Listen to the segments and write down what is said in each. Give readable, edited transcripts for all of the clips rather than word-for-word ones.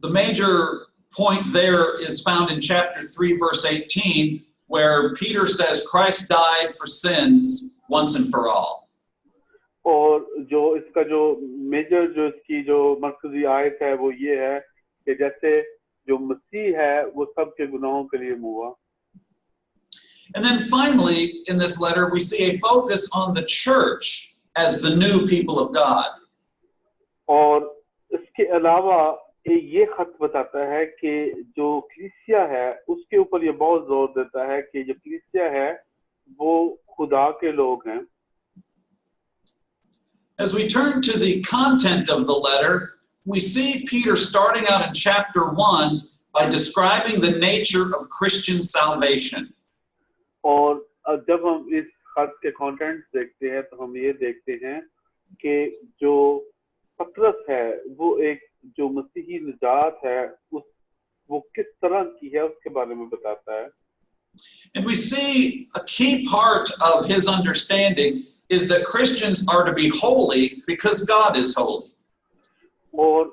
The major point there is found in chapter 3, verse 18, where Peter says Christ died for sins once and for all. और जो इसका जो major जो इसकी जो मरकजी आयत है वो ये है कि जैसे जो मसीह है वो सबके गुनाहों के लिए हुआ. And then finally, in this letter, we see a focus on the church as the new people of God. और इसके अलावा ये खत बताता है कि जो कलीसिया है उसके ऊपर ये बहुत जोर देता है कि जो कलीसिया है वो खुदा के लोग हैं. As we turn to the content of the letter, we see Peter starting out in chapter 1 by describing the nature of Christian salvation. और जब हम इस खत के कंटेंट देखते हैं तो हम ये देखते हैं कि जो पतरस है वो एक जो मसीही निजात है वो किस तरह की है उसके बारे में बताता है. And we see a key part of his understanding is that Christians are to be holy because God is holy. और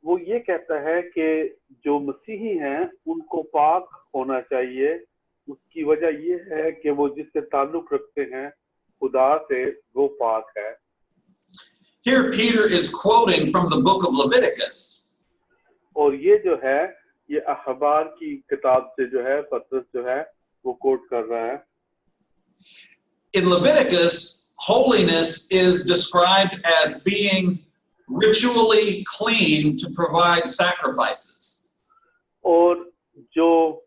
वो ये कहता है कि जो मसीही हैं उनको पाक होना चाहिए. उसकी वजह ये है कि वो जिससे ताल्लुक रखते हैं खुदा से वो पाक है. Here Peter is quoting from the book of Leviticus. और ये जो है ये अखबार की किताब से जो है पतरस जो है वो कोट कर रहा है. In Leviticus, holiness is described as being ritually clean to provide sacrifices. और जो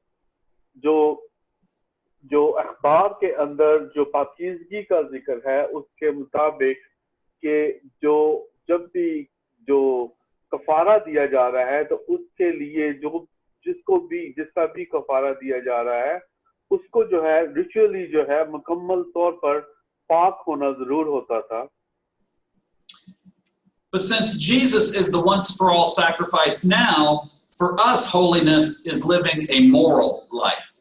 अखबार के अंदर जो पाकीज़गी का जिक्र है उसके मुताबिक कि जब भी जो कफारा दिया जा रहा है तो उसके लिए जिसका भी कफारा दिया जा रहा है उसको जो है रिचुअली जो है मुकम्मल तौर पर पाक होना जरूर होता था. But since Jesus is the once for all sacrifice now, for us holiness is living a moral life.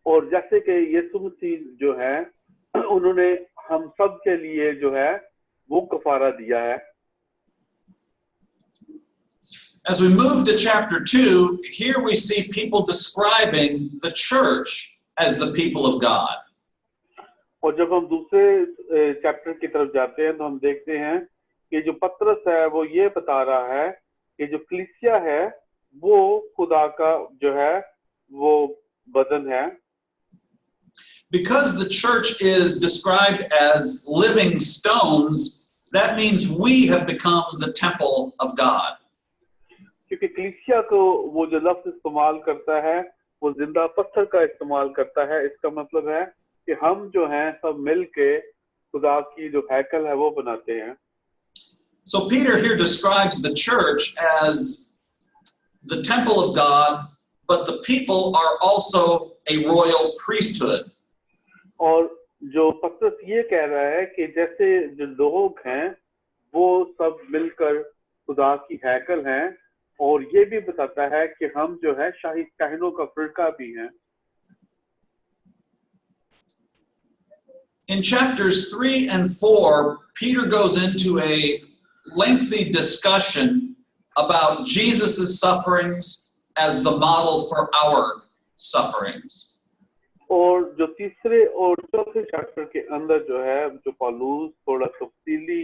और जैसे कि यीशु मसीह जो है उन्होंने हम सब के लिए जो है वो कफारा दिया है. As we move to chapter 2, here we see people describing the church as the people of God. और जब हम दूसरे चैप्टर की तरफ जाते हैं तो हम देखते हैं कि जो पतरस है वो ये बता रहा है कि जो कलीसिया है वो खुदा का जो है वो बदन है. Because the church is described as living stones, that means we have become the temple of God. क्योंकि कलीसिया को वो जो लफ्ज इस्तेमाल करता है वो जिंदा पत्थर का इस्तेमाल करता है. इसका मतलब है कि हम जो हैं सब मिलके खुदा की जो हैकल है वो बनाते हैं. So Peter here describes the church as the temple of God, but the people are also a royal priesthood. और जो पतरस ये कह रहा है कि जैसे जो लोग हैं वो सब मिलकर खुदा की हैकल हैं और ये भी बताता है कि हम जो है शाही काहिनों का फिरका भी हैं. In chapters 3 and 4, Peter goes into a lengthy discussion about Jesus' sufferings as the model for our sufferings. और जो तीसरे और चौथे चैप्टर के अंदर जो है जो पौलुस थोड़ा तफसीली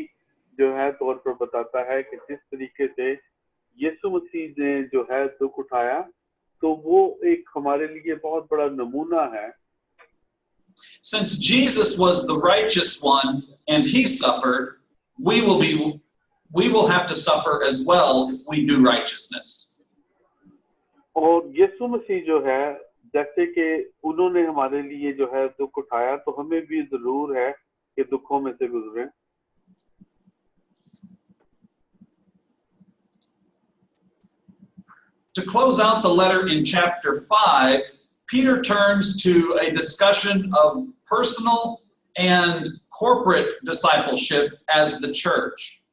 जो है तौर पर बताता है कि जिस तरीके से यीशु मसीह ने जो है दुख उठाया तो वो एक हमारे लिए बहुत बड़ा नमूना है. Since Jesus was the righteous one and he suffered, we will have to suffer as well if we do righteousness. और यीशु मसीह जो है जैसे कि उन्होंने हमारे लिए जो है दुख उठाया तो हमें भी जरूर है कि दुखों में से गुजरें. To close out the letter in chapter 5, Peter turns to a discussion of personal and corporate discipleship as the church.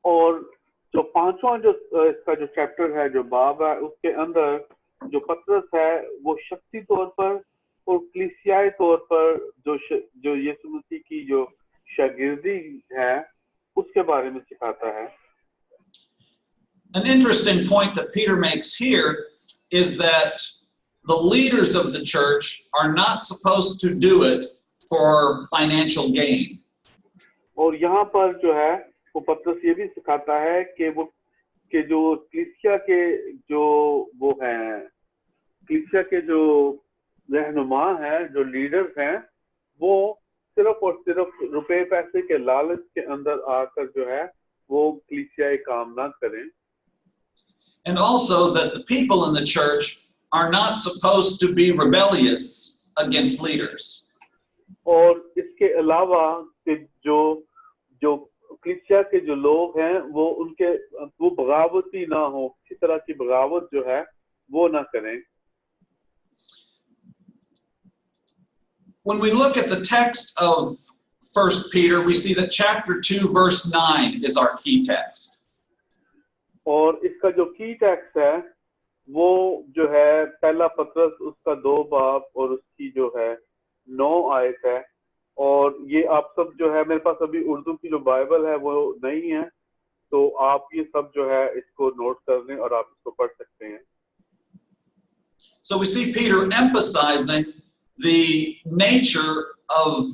और जो पांचवा जो इसका जो चैप्टर है जो बाब है उसके अंदर जो पतरस है वो शक्ति तौर पर और कलीसियाई तौर पर जो यीशु मसीह की जो शागिर्दी है उसके बारे में सिखाता है. An interesting point that Peter makes here is that the leaders of the church are not supposed to do it for financial gain. और यहाँ पर जो है वो पत्रस ये भी सिखाता है कि जो कलीसिया के जो वो हैं, कलीसिया के जो रहनुमा हैं, जो लीडर्स हैं, वो सिर्फ और सिर्फ रुपए पैसे के लालच के अंदर आकर जो है वो कलीसियाई काम ना करें. And also that the people in the church are not supposed to be rebellious against leaders. और इसके अलावा कि जो कलीसिया के जो लोग हैं वो बगावती ना हो, किसी तरह की बगावत जो है वो ना करें. When we look at the text of 1 Peter, we see that chapter 2 verse 9 is our key text. और इसका जो की टेक्स्ट है वो जो है पहला पत्रस उसका 2 बाब और उसकी जो है 9 आयत है. और ये आप सब जो है, मेरे पास अभी उर्दू की जो बाइबल है वो नहीं है, तो आप ये सब जो है इसको नोट कर लें और आप इसको पढ़ सकते हैं. So we see Peter emphasizing the nature of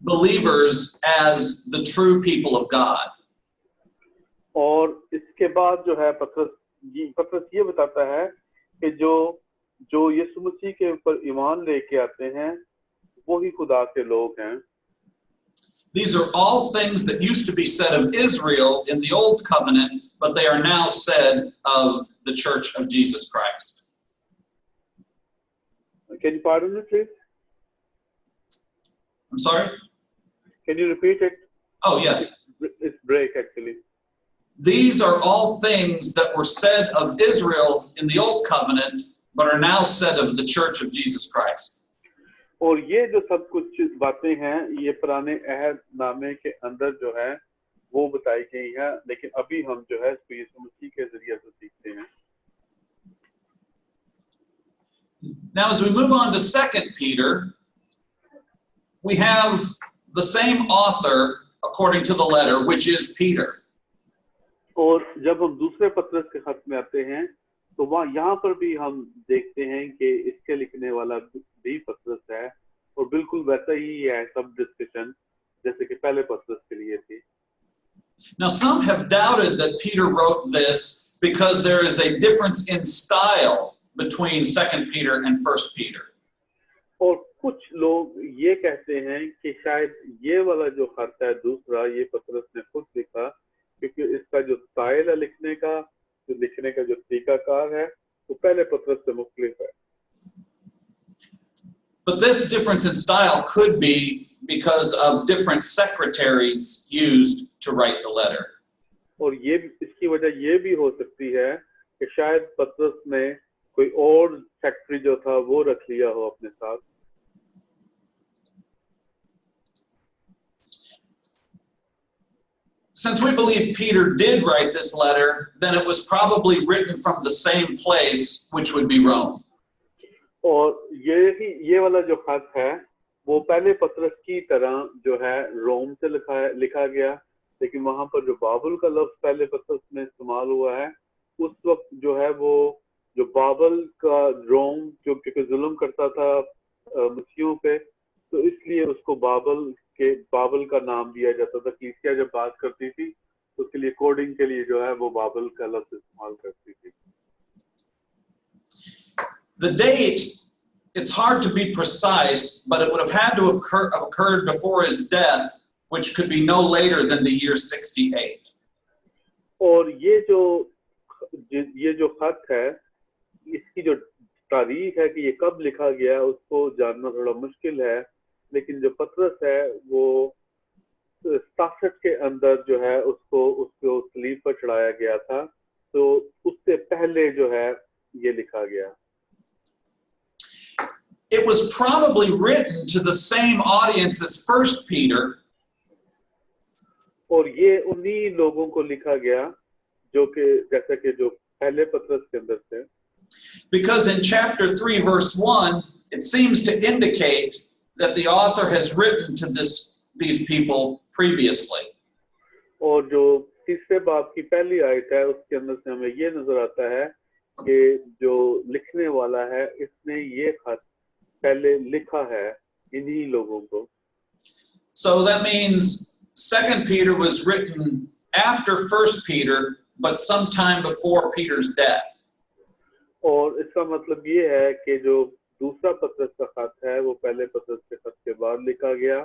believers as the true people of God. और इसके बाद जो है पत्रस ये बताता है कि जो यीशु मसीह के ऊपर ईमान लेके आते हैं वो ही खुदा के लोग हैं. These are all things that used to be said of Israel in the Old Covenant, but they are now said of the Church of Jesus Christ. Can you pardon me, please? I'm sorry? Can you repeat it? Oh, yes. It's break, actually. These are all things that were said of Israel in the Old Covenant, but are now said of the Church of Jesus Christ. और ये जो सब कुछ बातें हैं ये पुराने अहदनामे के अंदर जो है वो बताई गई हैं, लेकिन अभी हम जो है इसको यीशु मसीह के जरिए से सीखते हैं. Now, as we move on to 2 Peter, we have the same author according to the letter, which is Peter. और जब हम दूसरे पत्रस के खत में आते हैं तो वहाँ यहाँ पर भी हम देखते हैं कि इसके लिखने वाला भी पत्रस है और बिल्कुल वैसा ही है सब डिस्कशन जैसे कि पहले पत्रस के लिए थी. Now, some have doubted that Peter wrote this because there is a difference in style between 2 Peter and 1 Peter. और कुछ लोग ये कहते हैं कि शायद ये वाला जो खत है दूसरा ये पत्रस ने खुद लिखा क्योंकि इसका जो स्टाइल है लिखने का जो तरीकाकार है वो पहले पत्रस से मुख्तलिफ है. But this difference in style could be because of different secretaries used to write the letter. और ये इसकी वजह ये भी हो सकती है कि शायद पत्रस ने कोई और सेक्रेटरी जो था वो रख लिया हो अपने साथ. Since we believe Peter did write this letter, then it was probably written from the same place, which would be Rome. और ये वाला जो खत है वो पहले पत्रस की तरह जो है रोम से लिखा गया, लेकिन वहां पर जो बाबुल का लफ्ज पहले पत्रस में इस्तेमाल हुआ है उस वक्त जो है वो जो बाबल का रोम जो क्योंकि जुल्म करता था मसीहियों पे, तो इसलिए उसको बाबल का नाम दिया जाता था. कलीसिया जब बात करती थी तो उसके लिए कोडिंग के लिए जो है वो बाबल का लफ्ज इस्तेमाल करती थी. The date, it's hard to be precise, but it would have had to have occurred before his death, which could be no later than the year 68. और ये जो खत है इसकी जो तारीख है कि ये कब लिखा गया उसको जानना थोड़ा मुश्किल है, लेकिन जो पत्रस है वो 67 के अंदर जो है उसको सलीब पर चढ़ाया गया था, तो उससे पहले जो है ये लिखा गया. It was probably written to the same audience as 1 Peter. और ये उन्हीं लोगों को लिखा गया जो कि जैसा कि जो पहले पत्रस के अंदर थे. Because in chapter 3 verse 1 it seems to indicate that the author has written to these people previously. और जो तीसरे बाब की पहली आयत है, उसके अंदर से हमें ये नजर आता है कि जो लिखने वाला है इसने ये खत पहले लिखा है इन्हीं लोगों को. So that means 2 Peter was written after 1 Peter, but sometime before Peter's death. और इसका मतलब ये है कि जो दूसरा पत्रस का खत है वो पहले पत्रस के खत के बाद लिखा गया,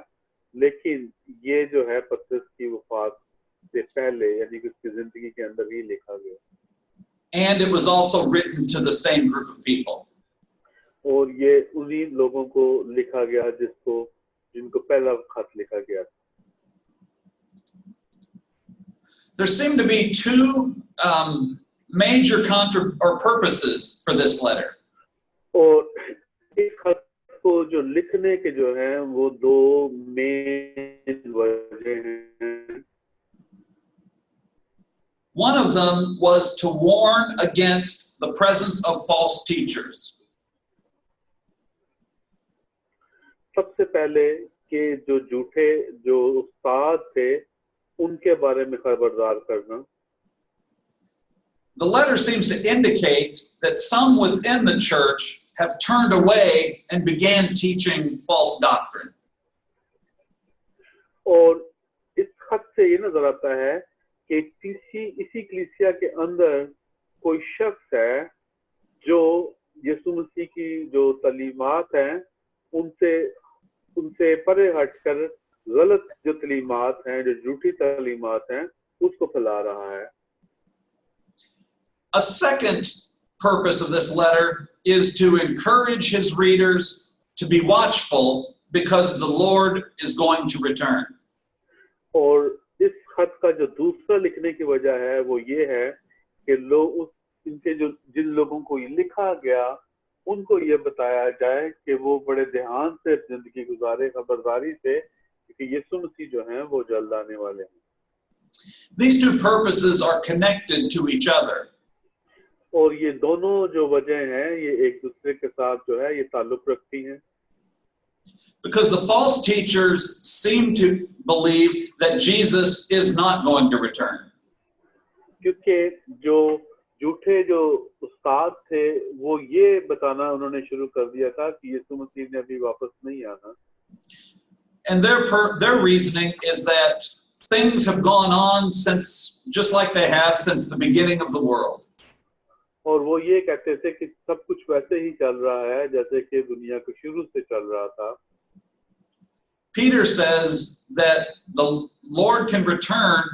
लेकिन ये जो है पत्रस की वफात से पहले यानी कि उसकी जिंदगी के अंदर ही लिखा गया. And it was also written to the same group of people. और ये उन्हीं लोगों को लिखा गया जिनको पहला खत लिखा गया. There seem to be two major purposes for this letter. और इस खत को जो लिखने के जो हैं वो दो मेन वजह हैं. One of them was to warn against the presence of false teachers. सबसे पहले कि जो झूठे जो उस्ताद थे उनके बारे में खबरदार करना. The letter seems to indicate that some within the church have turned away and began teaching false doctrine. और इस खत से ये नजर आता है कि इसी कलीसिया के अंदर कोई शख्स है जो यीशु मसीह की जो तालीमात हैं उनसे परे हटकर गलत जो तालीमात हैं, जो झूठी तालीमात हैं, उसको फैला रहा है. A second purpose of this letter is to encourage his readers to be watchful because the Lord is going to return. और इस खत का जो दूसरा लिखने की वजह है वो ये है कि इनके जो जिन लोगों को ये लिखा गया उनको ये बताया जाए कि वो बड़े ध्यान से जिंदगी गुजारे, खबरदारी से, कि यीशु मसीह जो हैं वो जल्द आने वाले हैं. These two purposes are connected to each other. और ये दोनों जो वजह हैं ये एक दूसरे के साथ जो है ये ताल्लुक रखती हैं. Because the false teachers seem to believe that Jesus is not going to return. क्योंकि जो झूठे जो उस्ताद थे वो ये बताना उन्होंने शुरू कर दिया था कि यीशु मसीह ने अभी वापस नहीं आना. And their reasoning is that things have gone on since, just like they have since the beginning of the world. और वो ये कहते थे कि सब कुछ वैसे ही चल रहा है जैसे कि दुनिया को शुरू से चल रहा था. Peter says that the Lord can return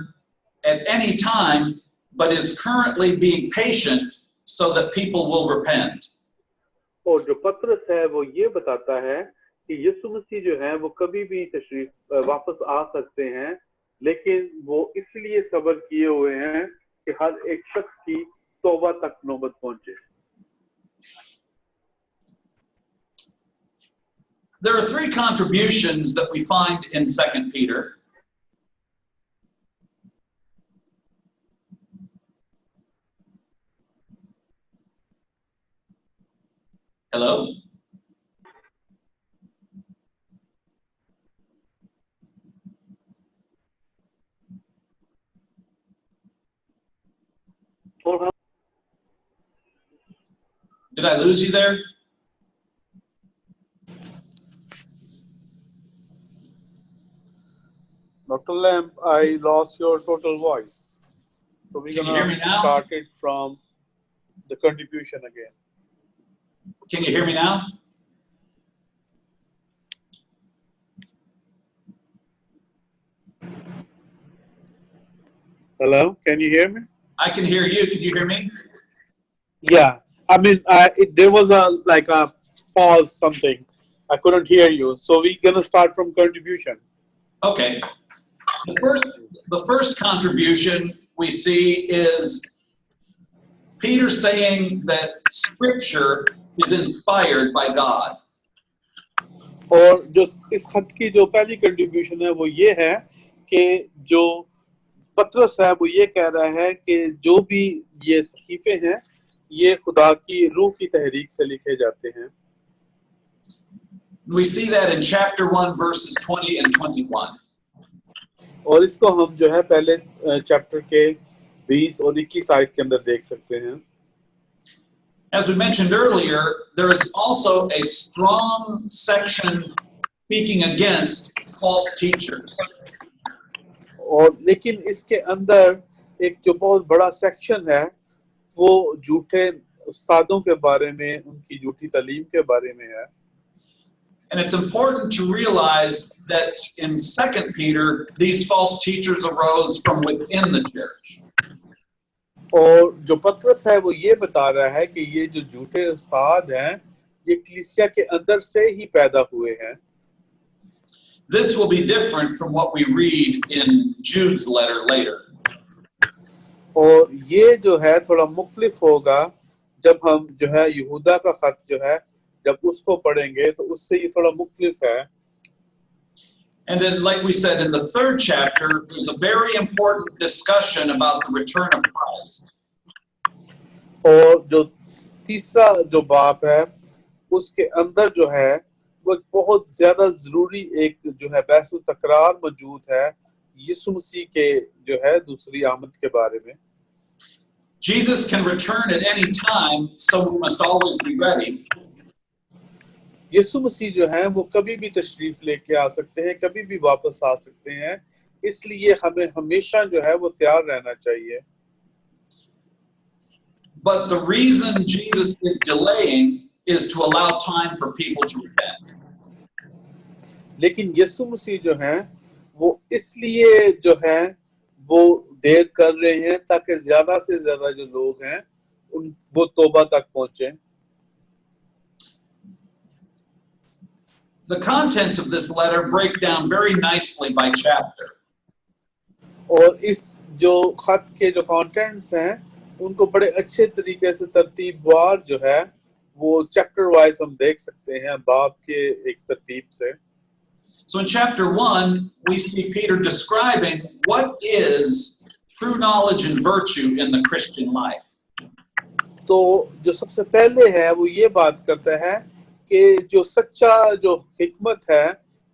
at any time, but is currently being patient so that people will repent. और जो पत्रस है वो ये बताता है कि यीशु मसीह जो है वो कभी भी तशरीफ वापस आ सकते हैं, लेकिन वो इसलिए सब्र किए हुए हैं कि हर एक शख्स की तौबा तक नौबत पहुंचे. There are three contributions that we find in 2 Peter. Hello? Did I lose you there? Dr. Lamp, I lost your total voice. So we're Can you hear me gonna now? start it from the contribution again. Can you hear me now? Hello, can you hear me? I can hear you. Can you hear me? Yeah, I mean, there was a pause, something. I couldn't hear you. So we're gonna start from contribution. Okay. The first contribution we see is Peter saying that Scripture is inspired by God. और जो इस खत की जो पहली contribution है वो ये है कि जो पत्रस है वो ये कह रहा है कि जो भी ये सहीफे हैं ये खुदा की रूह की तहरीक से लिखे जाते हैं. We see that in chapter 1 verses 20 and 21. और इसको हम जो है पहले चैप्टर के 20 और 21 आयत के अंदर देख सकते हैं. As we mentioned earlier, there is also a strong section speaking against false teachers. और लेकिन इसके अंदर एक जो बहुत बड़ा सेक्शन है वो झूठे उस्तादों के बारे में, उनकी झूठी तालीम के बारे में है. And it's important to realize that in 2 Peter, these false teachers arose from within the church. और जो पत्रस है वो ये बता रहा है कि ये जो झूठे उस्ताद हैं ये कलीसिया के अंदर से ही पैदा हुए हैं. This will be different from what we read in Jude's letter later. और ये जो है थोड़ा मुख्तलिफ होगा जब हम जो है यहूदा का खत जो है जब उसको पढ़ेंगे तो उससे ये थोड़ा मुख्तलिफ है. And then, like we said, in the 3rd chapter, there's a very important discussion about the return of Christ. और जो तीसरा जो बाप है उसके अंदर जो है वो बहुत ज्यादा जरूरी एक जो है बहस तकरार मौजूद है यीशु मसीह के जो है दूसरी आमद के बारे में. Jesus can return at any time, so we must always be ready. यीशु मसीह जो है वो कभी भी तशरीफ लेके आ सकते हैं, कभी भी वापस आ सकते हैं, इसलिए हमें हमेशा जो है वो तैयार रहना चाहिए. But the reason Jesus is delaying is to allow time for people to repent. लेकिन यीशु मसीह जो है वो इसलिए जो है वो देर कर रहे हैं ताकि ज्यादा से ज्यादा जो लोग हैं उन वो तौबा तक पहुंचे. The contents of this letter break down very nicely by chapter. और इस जो खत के जो कंटेंट्स हैं उनको बड़े अच्छे तरीके से तरतीबवार जो है वो चैप्टर वाइज हम देख सकते हैं बाब के एक तरतीब से. So in chapter 1, we see Peter describing what is true knowledge and virtue in the Christian life. तो जो सबसे पहले है वो ये बात करता है कि जो सच्चा जो हिकमत है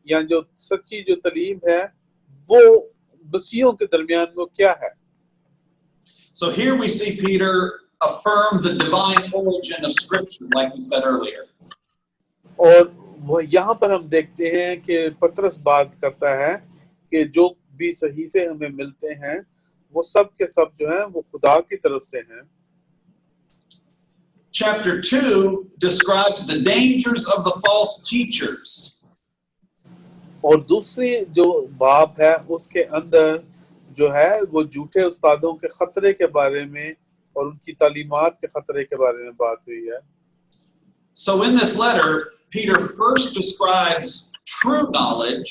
या जो सच्ची जो तालीम है वो मसीहियों के दरमियान वो क्या है. So here we see Peter affirm the divine origin of Scripture, like we said earlier. और वो यहाँ पर हम देखते हैं कि पतरस बात करता है कि जो भी सहीफे हमें मिलते हैं वो सब के सब जो हैं वो खुदा की तरफ से हैं. Chapter 2 describes the dangers of the false teachers. और दूसरी जो बाब है उसके अंदर जो है वो झूठे उस्तादों के खतरे के बारे में और उनकी तालीमात के खतरे के बारे में बात हुई है. So in this letter, Peter first describes true knowledge.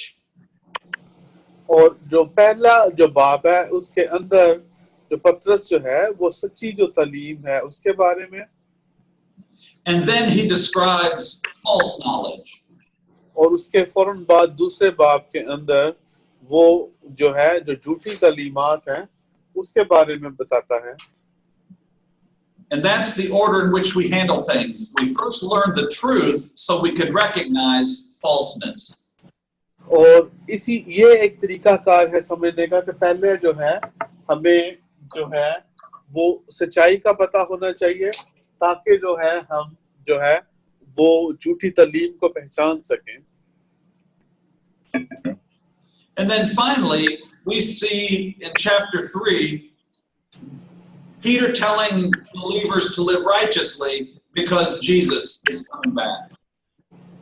और जो पहला जो बाब है उसके अंदर जो पतरस जो है वो सच्ची जो तालीम है उसके बारे में. And then he describes false knowledge. और उसके फौरन बाद दूसरे बाब के अंदर वो जो है जो झूठी तालीमात हैं उसके बारे में बताता है. And that's the order in which we handle things. We first learn the truth so we could recognize falseness. और इसी ये एक तरीका कार है समझने का कि पहले जो है हमें जो है वो सच्चाई का पता होना चाहिए ताकि जो है हम जो है वो झूठी तालीम को पहचान सकें. And then finally, we see in chapter 3, Peter telling believers to live righteously because Jesus is coming back.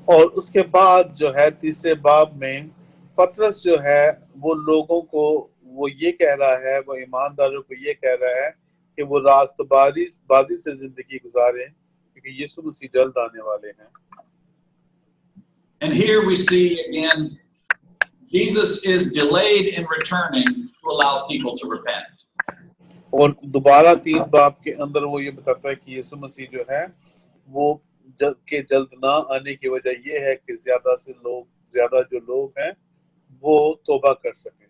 और उसके बाद जो है तीसरे बाब में पतरस जो है वो लोगों को वो ये कह रहा है, वो ईमानदारों को ये कह रहा है कि वो रास्तबाजी से जिंदगी गुजारें क्योंकि यीशु मसीह जल्द आने वाले हैं. And here we see again, Jesus is delayed in returning to allow people to repent. और दोबारा 3 बाब के अंदर वो ये बताता है कि यीशु मसीह जो है वो जल्द ना आने की वजह ये है कि ज्यादा जो लोग हैं वो तौबा कर सकें.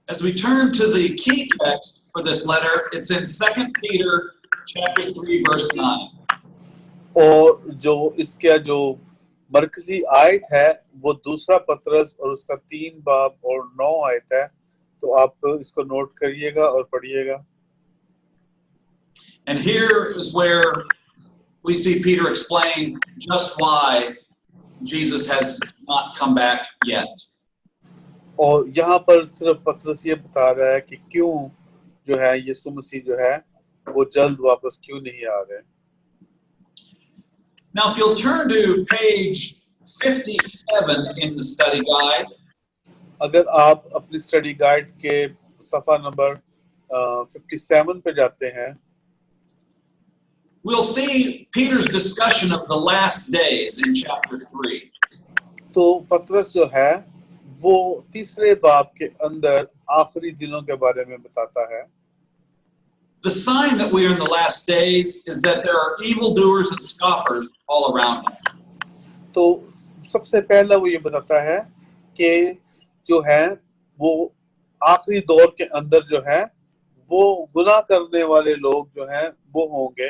As we turn to the key text for this letter, it's in 2 Peter chapter 3 verse 9. और जो इसका जो मरकजी आयत है वो दूसरा पत्रस और उसका 3 बाब और 9 आयत है, तो आप इसको नोट करिएगा और पढ़िएगा। And here is where we see Peter explain just why Jesus has not come back yet. और यहाँ पर सिर्फ पत्रस ये बता रहा है कि क्यों जो है यीशु मसीह जो है वो जल्द वापस क्यों नहीं आ रहे। Now, if you'll turn to page 57 in the study guide, अगर आप अपनी स्टडी गाइड के सफा नंबर 57 पे जाते हैं, we'll see Peter's discussion of the last days in chapter 3. तो पत्रस जो है वो तीसरे बाब के अंदर आखिरी दिनों के बारे में बताता है। The sign that we are in the last days is that there are evildoers and scoffers all around us. तो सबसे पहला वो ये बताता है कि जो है वो आखिरी दौर के अंदर जो है वो गुनाह करने वाले लोग जो हैं वो होंगे।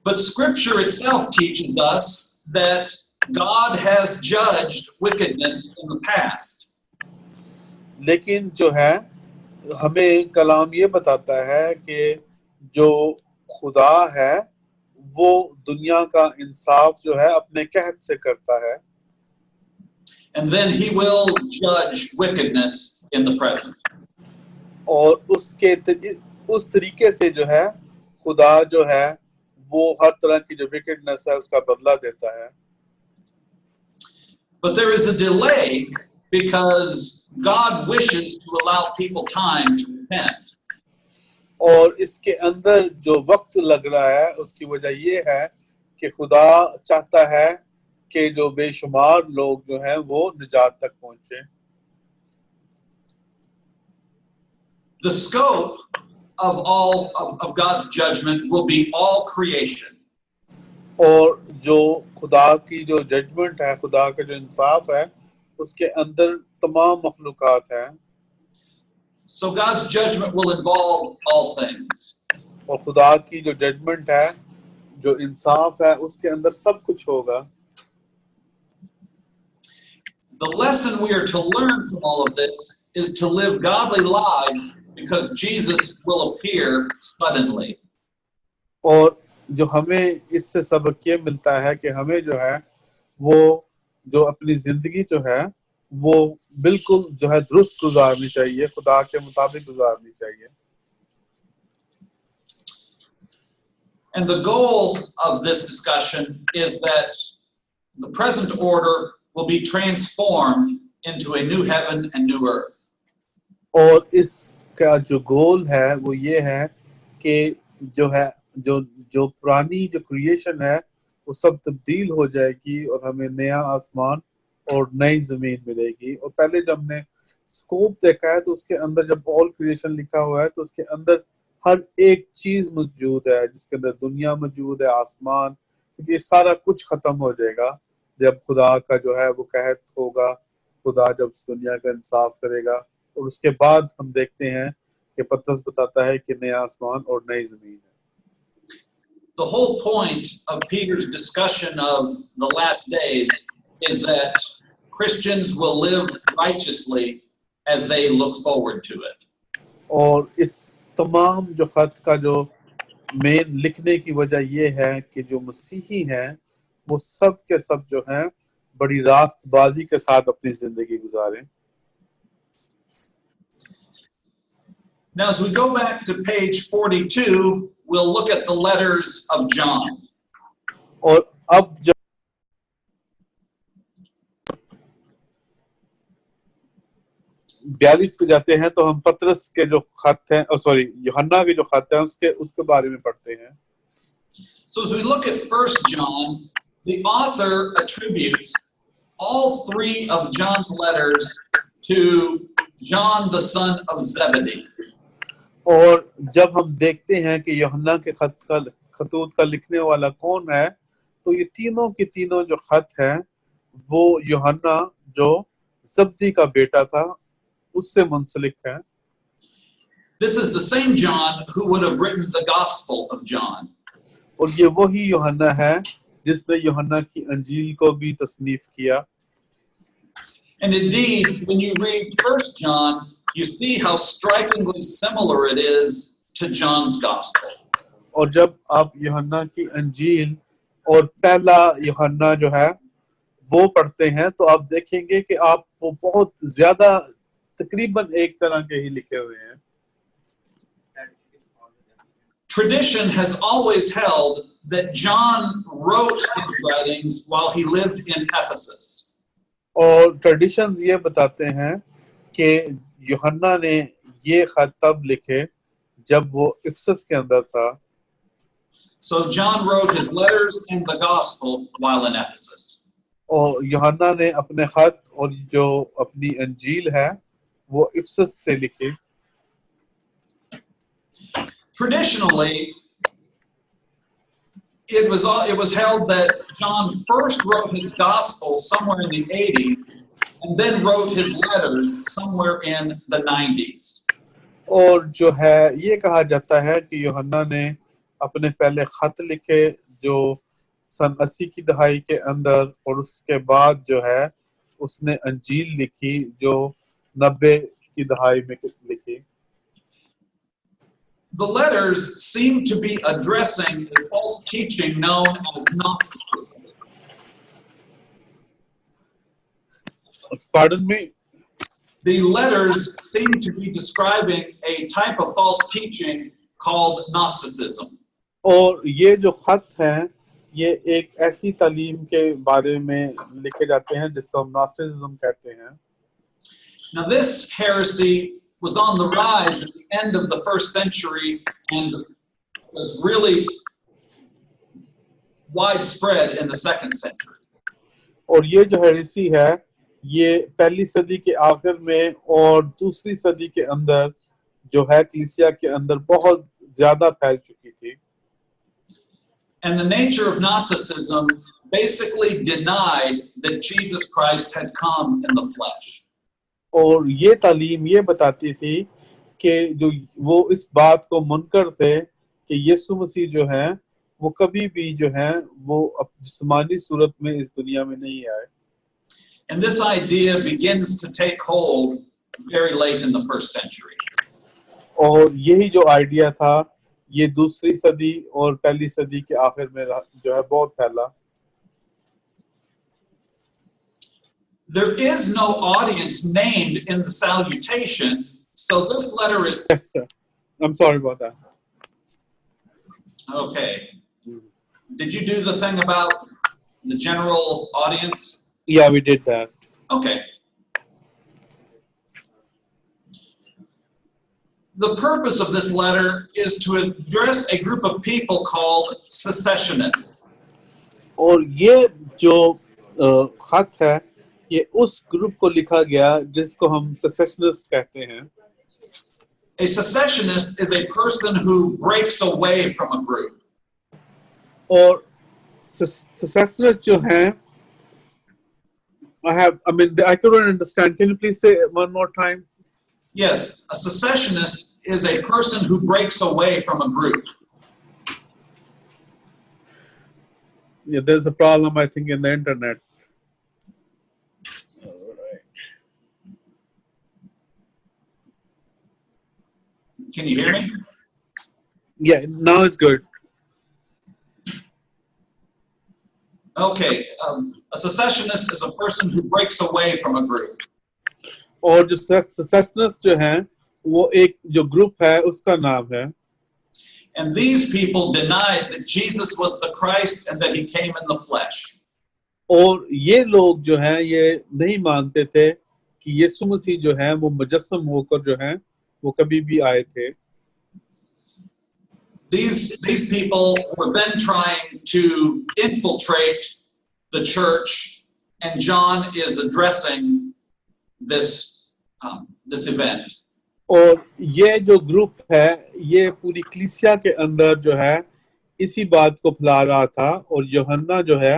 But scripture itself teaches us that God has judged wickedness in the past. लेकिन जो है हमें कलाम ये बताता है कि जो खुदा है वो दुनिया का इंसाफ जो है अपने कहत से करता है। And then he will judge wickedness in the present. और उस तरीके से जो है खुदा जो है वो हर तरह की जो विकेडनेस है उसका बदला देता है। But there is a delay because God wishes to allow people time to repent. और इसके अंदर जो वक्त लग रहा है उसकी वजह ये है कि खुदा चाहता है कि जो बेशुमार लोग जो हैं वो निजात तक पहुंचे। The scope of all of God's judgment will be all creation. और जो खुदा की जो जजमेंट है, खुदा का जो इंसाफ है, उसके अंदर तमाम मखलूकात हैं। So God's judgment will involve all things. और खुदा की जो जजमेंट है, जो इंसाफ है, उसके अंदर सब कुछ होगा। The lesson we are to learn from all of this is to live godly lives because Jesus will appear suddenly. और जो हमें इससे सबक ये मिलता है कि हमें जो है वो जो अपनी जिंदगी जो है वो बिल्कुल जो है दुरुस्त गुजारनी चाहिए, खुदा के मुताबिक गुजारनी चाहिए। And the goal of this discussion is that the present order will be transformed into a new heaven and new earth. और इसका जो गोल है वो ये है कि जो है जो पुरानी जो क्रिएशन है वो सब तब्दील हो जाएगी और हमें नया आसमान और नई जमीन मिलेगी। और पहले जब हमने स्कोप देखा है तो उसके अंदर जब ऑल क्रिएशन लिखा हुआ है तो उसके अंदर हर एक चीज मौजूद है, जिसके अंदर दुनिया मौजूद है, आसमान, क्योंकि ये सारा कुछ खत्म हो जाएगा जब खुदा का जो है वो कहत होगा, खुदा जब इस दुनिया का इंसाफ करेगा। और उसके बाद हम देखते हैं कि पतरस बताता है कि नया आसमान और नई जमीन है। The whole point of Peter's discussion of the last days is that Christians will live righteously as they look forward to it. और इस तमाम जो खत का जो मेन लिखने की वजह ये है कि जो मसीही हैं वो सब के सब जो हैं बड़ी रास्तबाजी के साथ अपनी जिंदगी गुजारें। Now, as we go back to page 42, we'll look at the letters of John. और अब जब 42 पे जाते हैं तो हम पतरस के जो खत हैं, यूहन्ना के जो खत हैं उसके बारे में पढ़ते हैं। So as we look at 1 John, the author attributes all three of John's letters to John, the son of Zebedee. और जब हम देखते हैं कि यूहन्ना के खतूत का लिखने वाला कौन है, तो ये तीनों के तीनों जो खत हैं वो यूहन्ना जो जब्दी का बेटा था उससे मुंसलिक है। This is the same John who would have written the Gospel of John. और ये वही यूहन्ना है जिसने यूहन्ना की अंजील को भी तसनीफ किया। And indeed, when you read 1 John, you see how strikingly similar it is to John's gospel. और जब आप यूहन्ना की अंजील और पहला यूहन्ना जो है वो पढ़ते हैं तो आप देखेंगे कि आप वो बहुत ज्यादा तकरीबन एक तरह के ही लिखे हुए हैं। Tradition has always held that John wrote his writings while he lived in Ephesus. और ट्रेडिशंस ये बताते हैं कि यूहन्ना ने ये खत तब लिखे जब वो इफिसस के अंदर था। So John wrote his letters and the gospel while in Ephesus. और यूहन्ना ने अपने खत और जो अपनी अंजील है वो इफिसस से लिखी। Traditionally, it was held that John first wrote his gospel somewhere in the 80s and then wrote his letters somewhere in the 90s. और जो है ये कहा जाता है कि यूहन्ना ने अपने पहले खत लिखे जो सन 80 की दहाई के अंदर और उसके बाद जो है उसने अंजील लिखी जो 90 की दहाई में लिखी। The letters seem to be addressing a false teaching known as Gnosticism. Pardon me? The letters seem to be describing a type of false teaching called Gnosticism. और ये जो खत हैं ये एक ऐसी तालीम के बारे में लिखे जाते हैं जिसको हम Gnosticism कहते हैं। Now this heresy was on the rise at the end of the 1st century and was really widespread in the 2nd century. और ये जो हेरेसी है ये पहली सदी के आखिर में और दूसरी सदी के अंदर जो है कलीसिया के अंदर बहुत ज्यादा फैल चुकी थी। And the nature of Gnosticism basically denied that Jesus Christ had come in the flesh. और ये तालीम ये बताती थी कि जो वो इस बात को मुनकर थे कि यीशु मसीह जो है वो कभी भी जो है वो जिस्मानी सूरत में इस दुनिया में नहीं आए। And this idea begins to take hold very late in the 1st century. और यही जो आइडिया था ये दूसरी सदी और पहली सदी के आखिर में जो है बहुत फैला। There is no audience named in the salutation, so this letter is... Yes, sir. I'm sorry about that. Okay. Did you do the thing about the general audience? Yeah, we did that. Okay. The purpose of this letter is to address a group of people called secessionists. और ये जो खत है ये उस group को लिखा गया जिसको हम secessionist कहते हैं। A secessionist is a person who breaks away from a group. और secessionist जो हैं I couldn't understand. Can you please say one more time? Yes, a secessionist is a person who breaks away from a group. Yeah, there's a problem I think in the internet. All right. Can you hear me? Yeah, now it's good. Okay, a secessionist is a person who breaks away from a group. और जो secessionists जो हैं वो एक जो group है उसका नाम है। And these people denied that Jesus was the Christ and that he came in the flesh. और ये लोग जो हैं ये नहीं मानते थे कि यीशु मसीह जो है वो मुजस्सम होकर जो है वो कभी भी आए थे। These people were then trying to infiltrate the church, and John is addressing this event. और ये जो ग्रुप है ये पूरी कलीसिया के अंदर जो है इसी बात को फैला रहा था और यूहन्ना जो है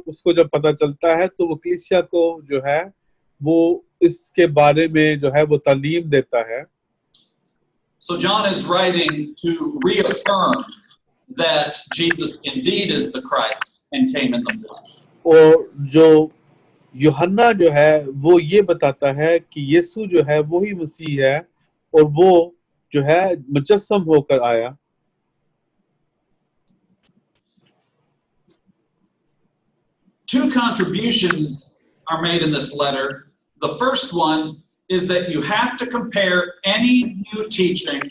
उसको जब पता चलता है तो वो कलीसिया को जो है वो इसके बारे में जो है वो तालीम देता है। So John is writing to reaffirm that Jesus indeed is the Christ and came in the flesh. और जो यूहन्ना जो है वो ये बताता है कि यीशु जो है वही मसीह है और वो जो है मुजस्सम होकर आया। Two contributions are made in this letter. The first one is that you have to compare any new teaching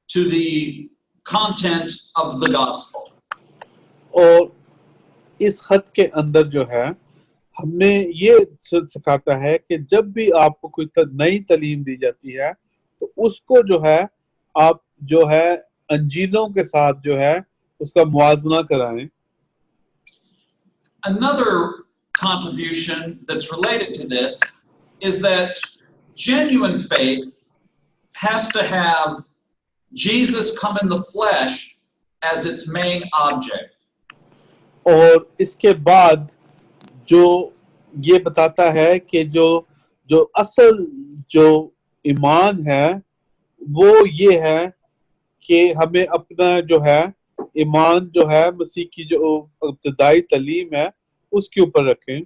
to the content of the gospel. और इस खत के अंदर जो है हमने ये सिखाता है कि जब भी आपको कोई नई तालीम दी जाती है तो उसको जो है आप जो है अंजीलों के साथ जो है उसका मुआजना कराएं। Another contribution that's related to this is that genuine faith has to have Jesus come in the flesh as its main object. और इसके बाद जो ये बताता है कि जो असल जो ईमान है वो ये है कि हमें अपना जो है ईमान जो है मसीह की जो इब्तिदाई तालीम है उसके ऊपर रखें।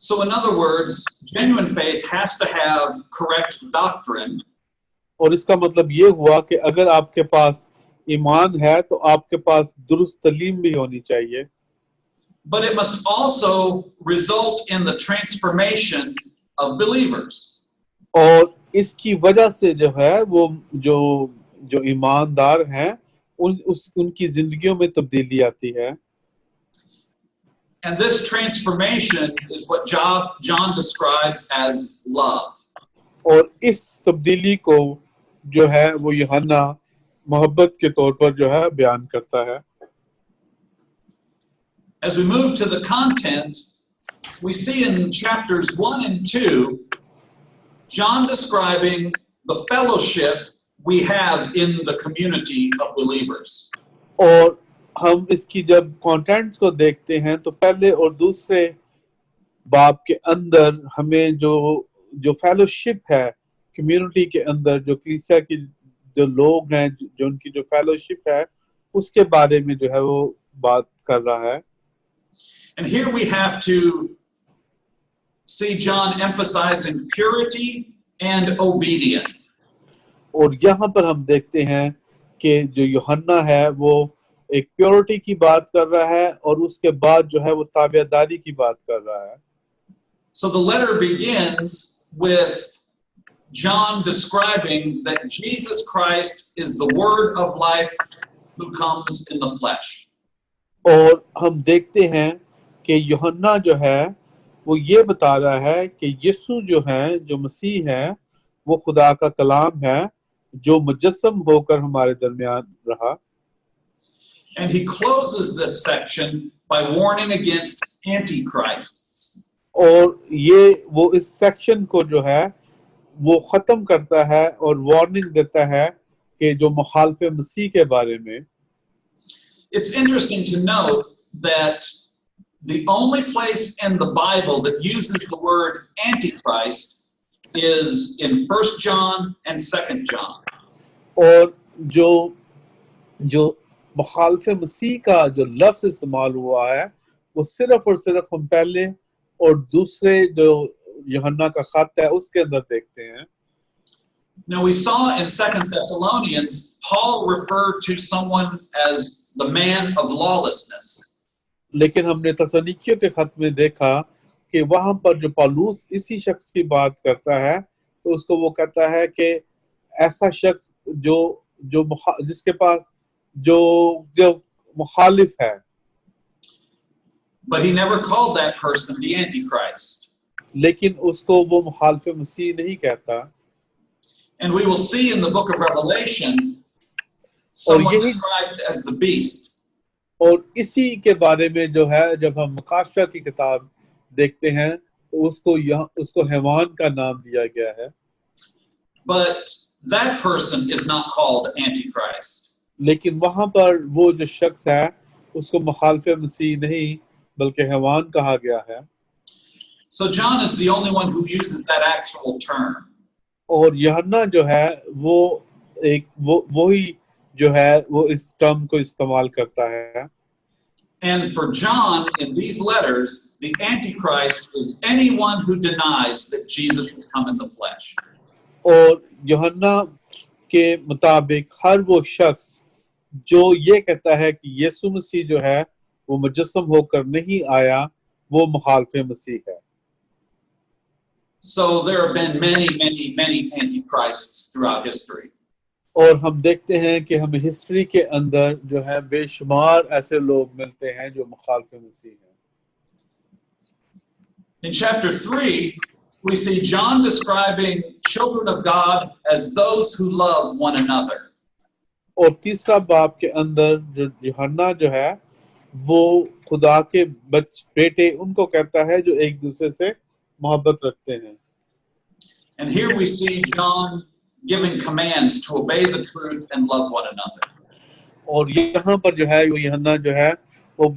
So in other words, genuine faith has to have correct doctrine. और इसका मतलब ये हुआ कि अगर आपके पास ईमान है तो आपके पास दुरुस्त तालीम भी होनी चाहिए। But it must also result in the transformation of believers. और इसकी वजह से जो है वो जो ईमानदार हैं उनकी जिंदगियों में तब्दीली आती है। And this transformation is what John describes as love. और इस तब्दीली को जो है वो यूहन्ना मोहब्बत के तौर पर जो है बयान करता है। As we move to the content, we see in chapters 1 and 2, John describing the fellowship we have in the community of believers. और हम इसकी जब कंटेंट्स को देखते हैं तो पहले और दूसरे बाब के अंदर हमें जो फेलोशिप है कम्युनिटी के अंदर जो कलीसिया की जो लोग हैं जो उनकी जो फेलोशिप है उसके बारे में जो है वो बात कर रहा है। And here we have to see John emphasizing purity and obedience. और यहाँ पर हम देखते हैं कि जो यूहन्ना है वो एक प्योरिटी की बात कर रहा है और उसके बाद जो है वो ताबेदारी की बात कर रहा है। So the letter begins with John describing that Jesus Christ is the word of life who comes in the flesh. और हम देखते हैं कि यूहन्ना जो है वो ये बता रहा है कि यीशु जो है जो मसीह है वो खुदा का कलाम है जो मुजस्सम होकर हमारे दरमियान रहा। And he closes this section by warning against antichrists. और ये वो इस सेक्शन को जो है वो खत्म करता है और वार्निंग देता है कि जो मुखालिफ मसीह के बारे में। It's interesting to note that the only place in the Bible that uses the word antichrist is in 1 John and 2 John. और जो मुखालिफ मसीह का जो लफ्ज़ इस्तेमाल हुआ है वो सिर्फ और सिर्फ हम पहले और दूसरे जो यूहन्ना का खत है उसके अंदर देखते हैं। Now we saw in 2 Thessalonians, Paul referred to someone as the man of lawlessness. लेकिन हमने तसनीकियों के खत में देखा कि वहां पर जो पौलुस इसी शख्स की बात करता है तो उसको वो कहता है कि ऐसा शख्स जिसके पास जो मुखालिफ है। But he never called that person the Antichrist. लेकिन उसको वो मुखालिफ मसीह नहीं कहता। And we will see in the book of Revelation someone described as the beast. और इसी के बारे में जो है जब हम मुकाशफा की किताब देखते हैं तो उसको हैवान का नाम दिया गया है। But that person is not called Antichrist. लेकिन वहां पर वो जो शख्स है उसको मुखालिफ मसीह नहीं बल्कि हैवान कहा गया है। So John is the only one who uses that actual term. और यूहन्ना जो है वो ही जो है वो इस टर्म को इस्तेमाल करता है। And for John, in these letters, the antichrist is anyone who denies that Jesus has come in the flesh. और यूहन्ना के मुताबिक हर वो शख्स जो ये कहता है कि यीशु मसीह जो है वो मुजस्सम होकर नहीं आया, वो मुखालिफ मसीह है। So there have been many antichrists throughout history. और हम देखते हैं कि हमें हिस्ट्री के अंदर जो है बेशुमार ऐसे लोग मिलते हैं जो मुखालिफ मसीह हैं। In chapter 3, we see John describing children of God as those who love one another. और तीसरा बाब के अंदर जो यूहन्ना जो है वो खुदा के बेटे उनको कहता है जो एक दूसरे से मोहब्बत रखते हैं। And here we see John giving commands to obey the truth and love one another. और यहाँ पर जो है वो यूहन्ना जो है वो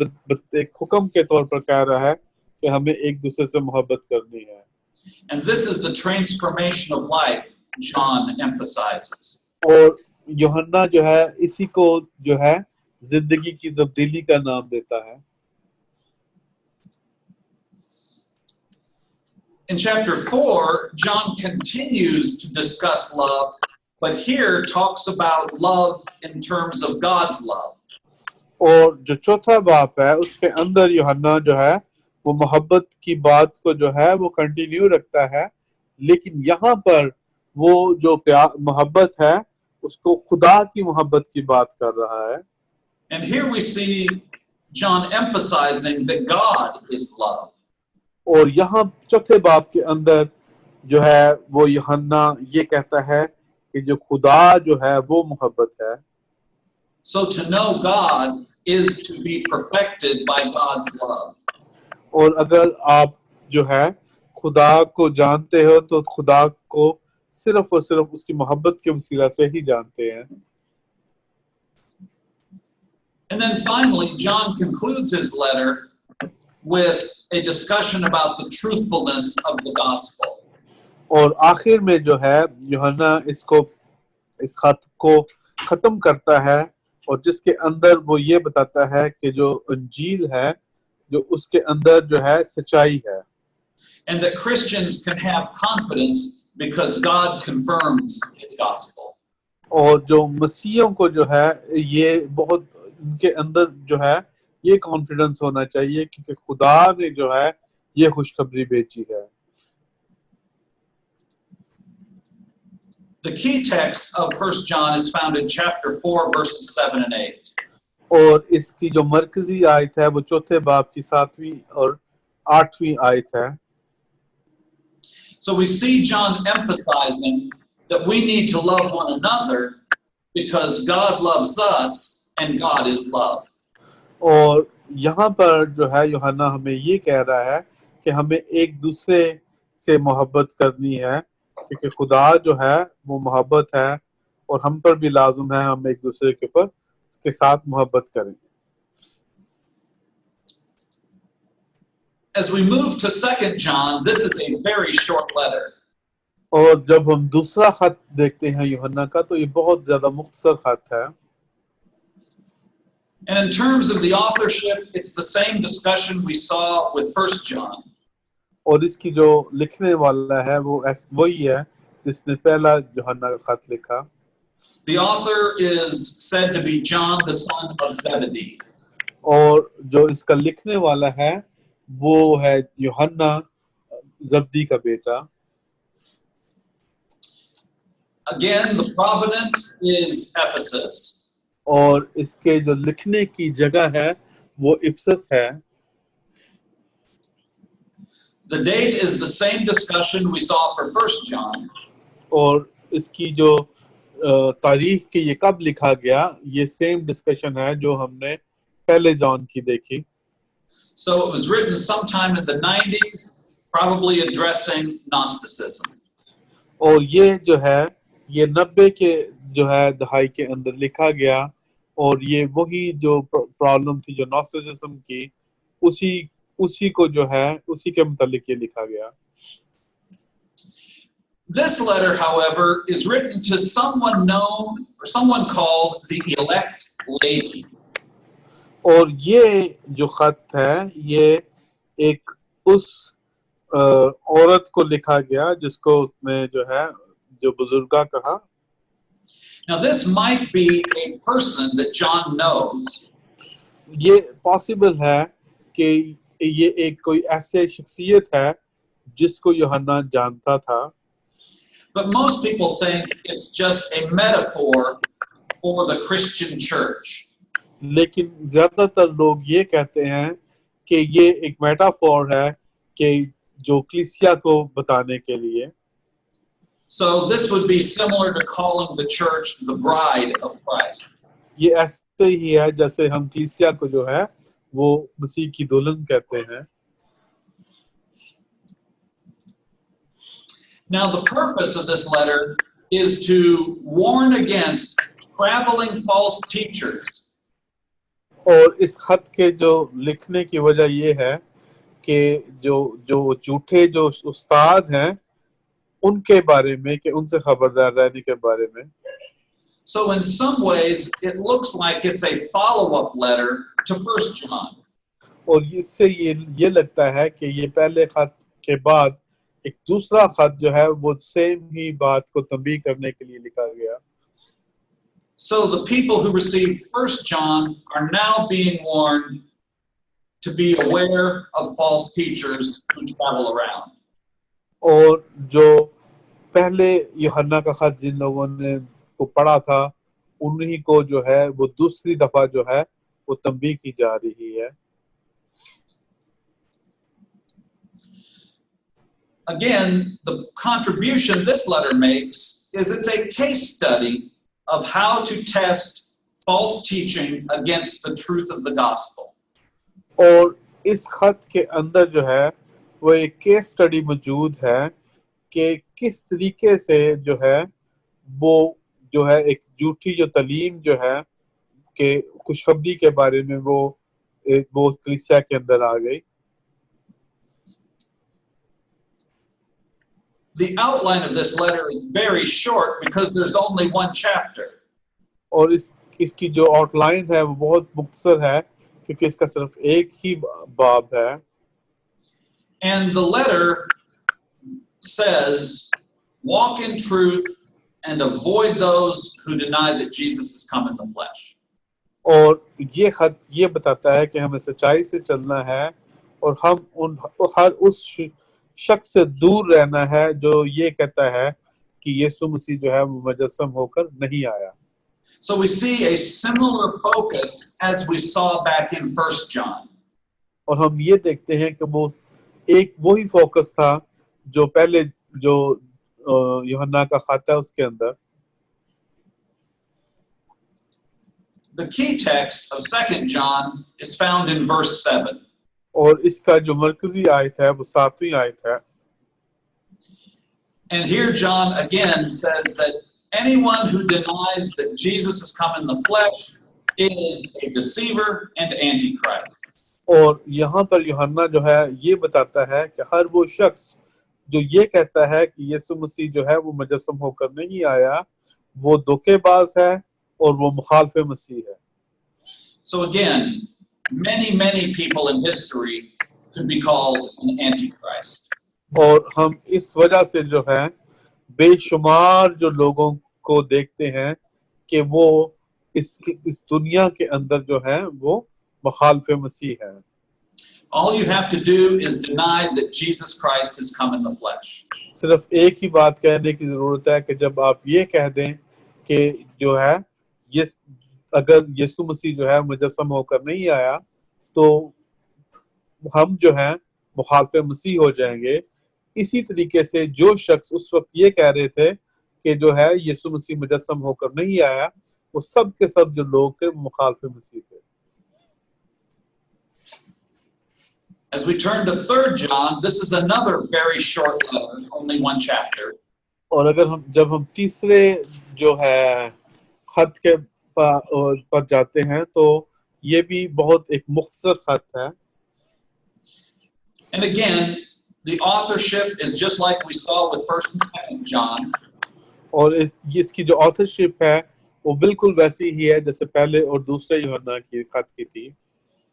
एक हुक्म के तौर पर कह रहा है कि हमें एक दूसरे से मोहब्बत करनी है। And this is the transformation of life John emphasizes. और यूहन्ना जो है इसी को जो है जिंदगी की तब्दीली का नाम देता है। In chapter 4, John continues to discuss love, but here talks about love in terms of God's love. और जो चौथा बाब है उसके अंदर यूहन्ना जो है वो मोहब्बत की बात को जो है वो कंटिन्यू रखता है, लेकिन यहाँ पर वो जो मोहब्बत है उसको खुदा की मोहब्बत की बात कर रहा है। And here we see John emphasizing that God is love. और यहाँ चौथे बाब के अंदर जो है वो यूहन्ना ये कहता है कि जो खुदा जो है वो मोहब्बत है। So to know God is to be perfected by God's love. और अगर आप जो है खुदा को जानते हो तो खुदा को सिर्फ और सिर्फ उसकी मोहब्बत के वसीला से ही जानते हैं। And then finally, John concludes his letter with a discussion about the truthfulness of the gospel. और आखिर में जो है यूहन्ना इस खत को खत्म करता है और जिसके अंदर वो ये बताता है कि जो अंजील है जो उसके अंदर जो है सच्चाई है। And that Christians can have confidence because God confirms his gospel. और जो मसीहियों को जो है ये बहुत उनके अंदर जो है ये कॉन्फिडेंस होना चाहिए क्योंकि खुदा ने जो है ये खुशखबरी भेजी है। The key text of 1 John is found in chapter 4 verses 7 and 8. और इसकी जो मरकजी आयत है वो चौथे बाब की 7वीं और 8वीं आयत है। So we see John emphasizing that we need to love one another because God loves us and God is love. और यहाँ पर जो है यूहन्ना हमें ये कह रहा है कि हमें एक दूसरे से मोहब्बत करनी है क्योंकि खुदा जो है वो मोहब्बत है और हम पर भी लाजुम है हम एक दूसरे के ऊपर के साथ मोहब्बत करें। As we move to 2 John, this is a very short letter. और जब हम दूसरा खत देखते हैं यूहन्ना का तो ये बहुत ज्यादा मुख्तसर खत है। And in terms of the authorship, it's the same discussion we saw with 1 John. और इसकी जो लिखने वाला है वो वही है जिसने पहला यूहन्ना का खत लिखा। The author is said to be John, the son of Zebedee. और जो इसका लिखने वाला है वो है यूहन्ना जब्दी का बेटा। Again, the provenance is Ephesus. और इसके जो लिखने की जगह है वो इफसस है। The date is the same discussion we saw for 1 John. और इसकी जो तारीख के ये कब लिखा गया ये सेम डिस्कशन है जो हमने पहले जॉन की देखी। So it was written sometime in the 90s, probably addressing Gnosticism. और ये जो है ये 90 के जो है दहाई के अंदर लिखा गया और ये वही जो प्रॉब्लम थी जो नॉस्टिसिज्म की उसी को जो है उसी के मुतालिक ये लिखा गया। This letter, however, is written to someone known or someone called the elect lady. और ये जो खत है ये एक उस औरत को लिखा गया जिसको उसने जो है जो बुजुर्गा कहा. Now, this might be a person that John knows, ये पॉसिबल है कि ये एक कोई ऐसे शख्सियत है जिसको यूहन्ना जानता था, but most people think it's just a metaphor for the Christian church. लेकिन ज्यादातर लोग ये कहते हैं कि ये एक मेटाफोर है कि जो कलीसिया को बताने के लिए. So, this would be similar to calling the church the bride of Christ. ये ऐसे ही है जैसे हम कलीसिया को जो है वो मसीह की दुल्हन कहते हैं. Now, the purpose of this letter is to warn against traveling false teachers. और इस खत के जो लिखने की वजह ये है कि जो झूठे जो उस्ताद हैं उनके बारे में, कि उनसे खबरदार रहने के बारे में. So, in some ways, it looks like it's a follow-up letter to 1 John. और इससे ये लगता है कि ये पहले खत के बाद एक दूसरा खत जो है वो सेम ही बात को तंबीह करने के लिए लिखा गया. So, the people who received 1 John are now being warned to be aware of false teachers who travel around. और जो पहले यूहन्ना का खत जिन लोगों ने को पढ़ा था उन्हीं को जो है वो दूसरी दफा जो है वो तंबीह की जा रही है. Again, the contribution this letter makes is it's a case study of how to test false teaching against the truth of the gospel. और इस खत के अंदर जो है वो एक केस स्टडी मौजूद है कि किस तरीके से जो है वो जो है एक झूठी जो तालीम जो है कि खुशखबरी के बारे में वो कलीसिया के अंदर आ गई. The outline of this letter is very short because there's only one chapter. और इसकी जो आउटलाइन है वो बहुत मुख्तसर है क्योंकि इसका सिर्फ एक ही बाब है. And the letter says, walk in truth and avoid those who deny that Jesus has come in the flesh. और ये खत ये बताता है कि हमें सच्चाई से चलना है और हम हर उस शख्स से दूर रहना है जो ये कहता है कि यीशु मसीह जो है वो मुजस्सम होकर नहीं आया. So we see a similar focus as we saw back in 1 John. और हम ये देखते हैं कि वो एक वही फोकस था जो पहले जो यूहन्ना का खत है उसके अंदर. The key text of 2 John is found in verse 7. और इसका जो मरकजी आयत है वो 7वीं आयत है. And here John again says that anyone who denies that Jesus has come in the flesh is a deceiver and antichrist. और यहाँ पर यूहन्ना जो है ये बताता है कि हर वो शख्स जो ये कहता है कि यीशु मसीह जो है वो मुजस्सम होकर नहीं आया वो धोखेबाज है और वो मुखालिफ मसीह है. So again, many people in history could be called an antichrist. और हम इस वजह से जो है बेशुमार जो लोगों को देखते हैं कि वो इस दुनिया के अंदर जो है वो मुखालिफ मसीह है. All you have to do is deny that Jesus Christ has come in the flesh. सिर्फ एक ही बात कहने की जरूरत है कि जब आप ये कह दें कि जो है ये अगर यीशु मसीह जो है मुजस्सम होकर नहीं आया तो हम जो है मुखालिफ मसीह हो जाएंगे. इसी तरीके से जो शख्स उस वक्त ये कह रहे थे कि जो है यीशु मसीह मुजस्सम होकर नहीं आया वो सब के सब जो लोग थे मुखालिफ मसीह थे. As we turn to 3 John, this is another very short letter, only one chapter. और अगर जब हम तीसरे जो है खत के पर जाते हैं तो ये भी बहुत एक मुख्तसर खत है. And again, the authorship is just like we saw with 1 and 2 John. और इसकी जो ऑथरशिप है वो बिल्कुल वैसी ही है जैसे पहले और दूसरे यूहन्ना की खत की थी.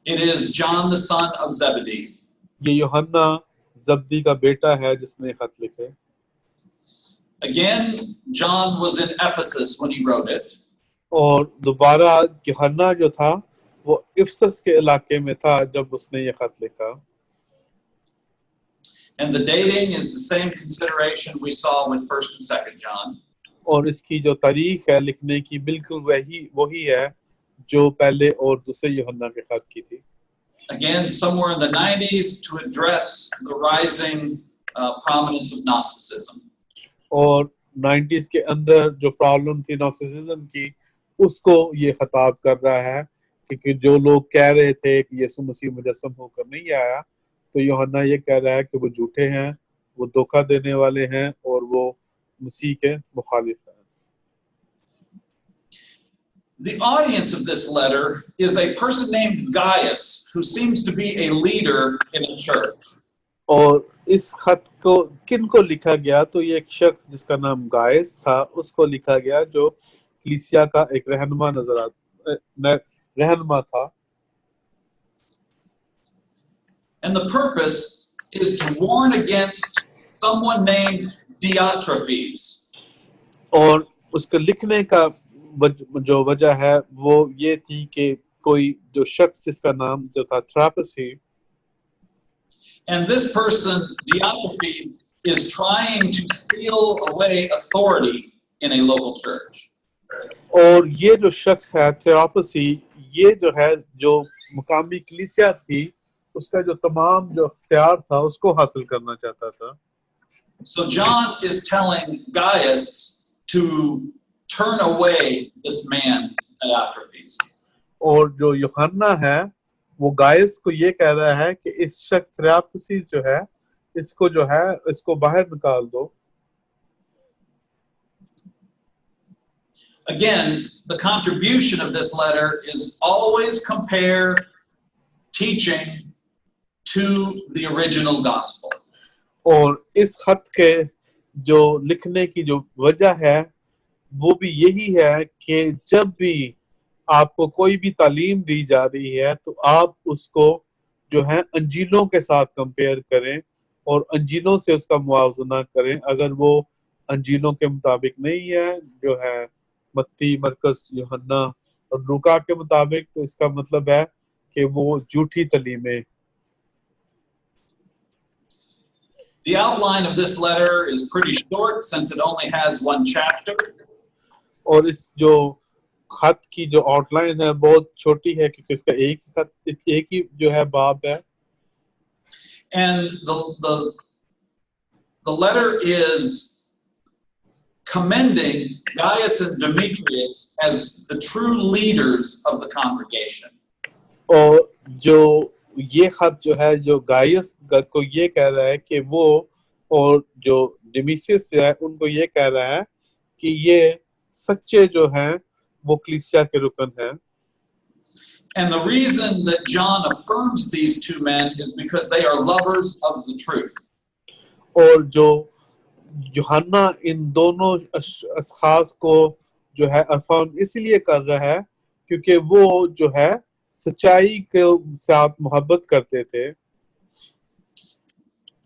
It is John the son of Zebedee. ये यूहन्ना जब्दी का बेटा है जिसने खत लिखे। Again, John was in Ephesus when he wrote it. और दोबारा यूहन्ना जो था वो इफसस के इलाके में था जब उसने ये खत लिखा। And the dating is the same consideration we saw with 1st and 2nd John. और इसकी जो तारीख है लिखने की बिल्कुल वही है जो पहले और दूसरे यूहन्ना के खत की थी। Again, somewhere in the 90s to address the rising prominence of Gnosticism. और 90s के अंदर जो प्रॉब्लम थी नॉस्टिसिज्म की उसको ये खिताब कर रहा है क्योंकि जो लोग कह रहे थे कि यीशु मसीह मुजस्सम होकर नहीं आया, तो यूहन्ना ये कह रहा है कि वो झूठे हैं, वो धोखा देने वाले हैं और वो मसीह के मुखालिफ हैं। The audience of this letter is a person named Gaius who seems to be a leader in a church. और इस खत को किन को लिखा गया, तो ये एक शख्स जिसका नाम गायस था उसको लिखा गया जो कलीसिया का एक रहनुमा था। And the purpose is to warn against someone named Diotrephes. और उसके लिखने का जो वजह है वो ये थी कि कोई जो शख्स जिसका नाम जो था थ्रापसी, and this person Diotrephes is trying to steal away authority in a local church. और ये जो शख्स है थ्रापसी, ये जो है जो मुकामी कलीसिया थी उसका जो तमाम जो इख्तियार था उसको हासिल करना चाहता था। So John is telling Gaius to turn away this man Diotrephes. और जो यूहन्ना है वो गायस को ये कह रहा है कि इस शख्स थ्रापसी जो है इसको जो है इसको बाहर निकाल दो। Again, the contribution of this letter is always compare teaching to the original gospel. और इस खत के जो लिखने की जो वजह है वो भी यही है कि जब भी आपको कोई भी तालीम दी जा रही है तो आप उसको जो है अंजीलों के साथ कंपेयर करें और अंजीलों से उसका मुआवजना करें। अगर वो अंजीलों के मुताबिक नहीं है, जो है मत्ती, मरकस, यूहन्ना और लूका के मुताबिक, तो इसका मतलब है कि वो झूठी तालीमें। The outline of this letter is pretty short since it only has one chapter. और इस जो खत की जो आउटलाइन है बहुत छोटी है क्योंकि इसका एक ही जो है बाब है। And the letter is commending Gaius and Demetrius as the true leaders of the congregation. और जो ये खत जो है जो गायस को ये कह रहा है कि वो और जो डिमीसियस है उनको ये कह रहा है कि ये सच्चे जो हैं वो कलीसिया के रुकन हैं। And the reason that John affirms these two men is because they are lovers of the truth. और जो यूहन्ना इन दोनों अशखास को जो है अफर्म इसलिए कर रहा है क्योंकि वो जो है सच्चाई के साथ मोहब्बत करते थे।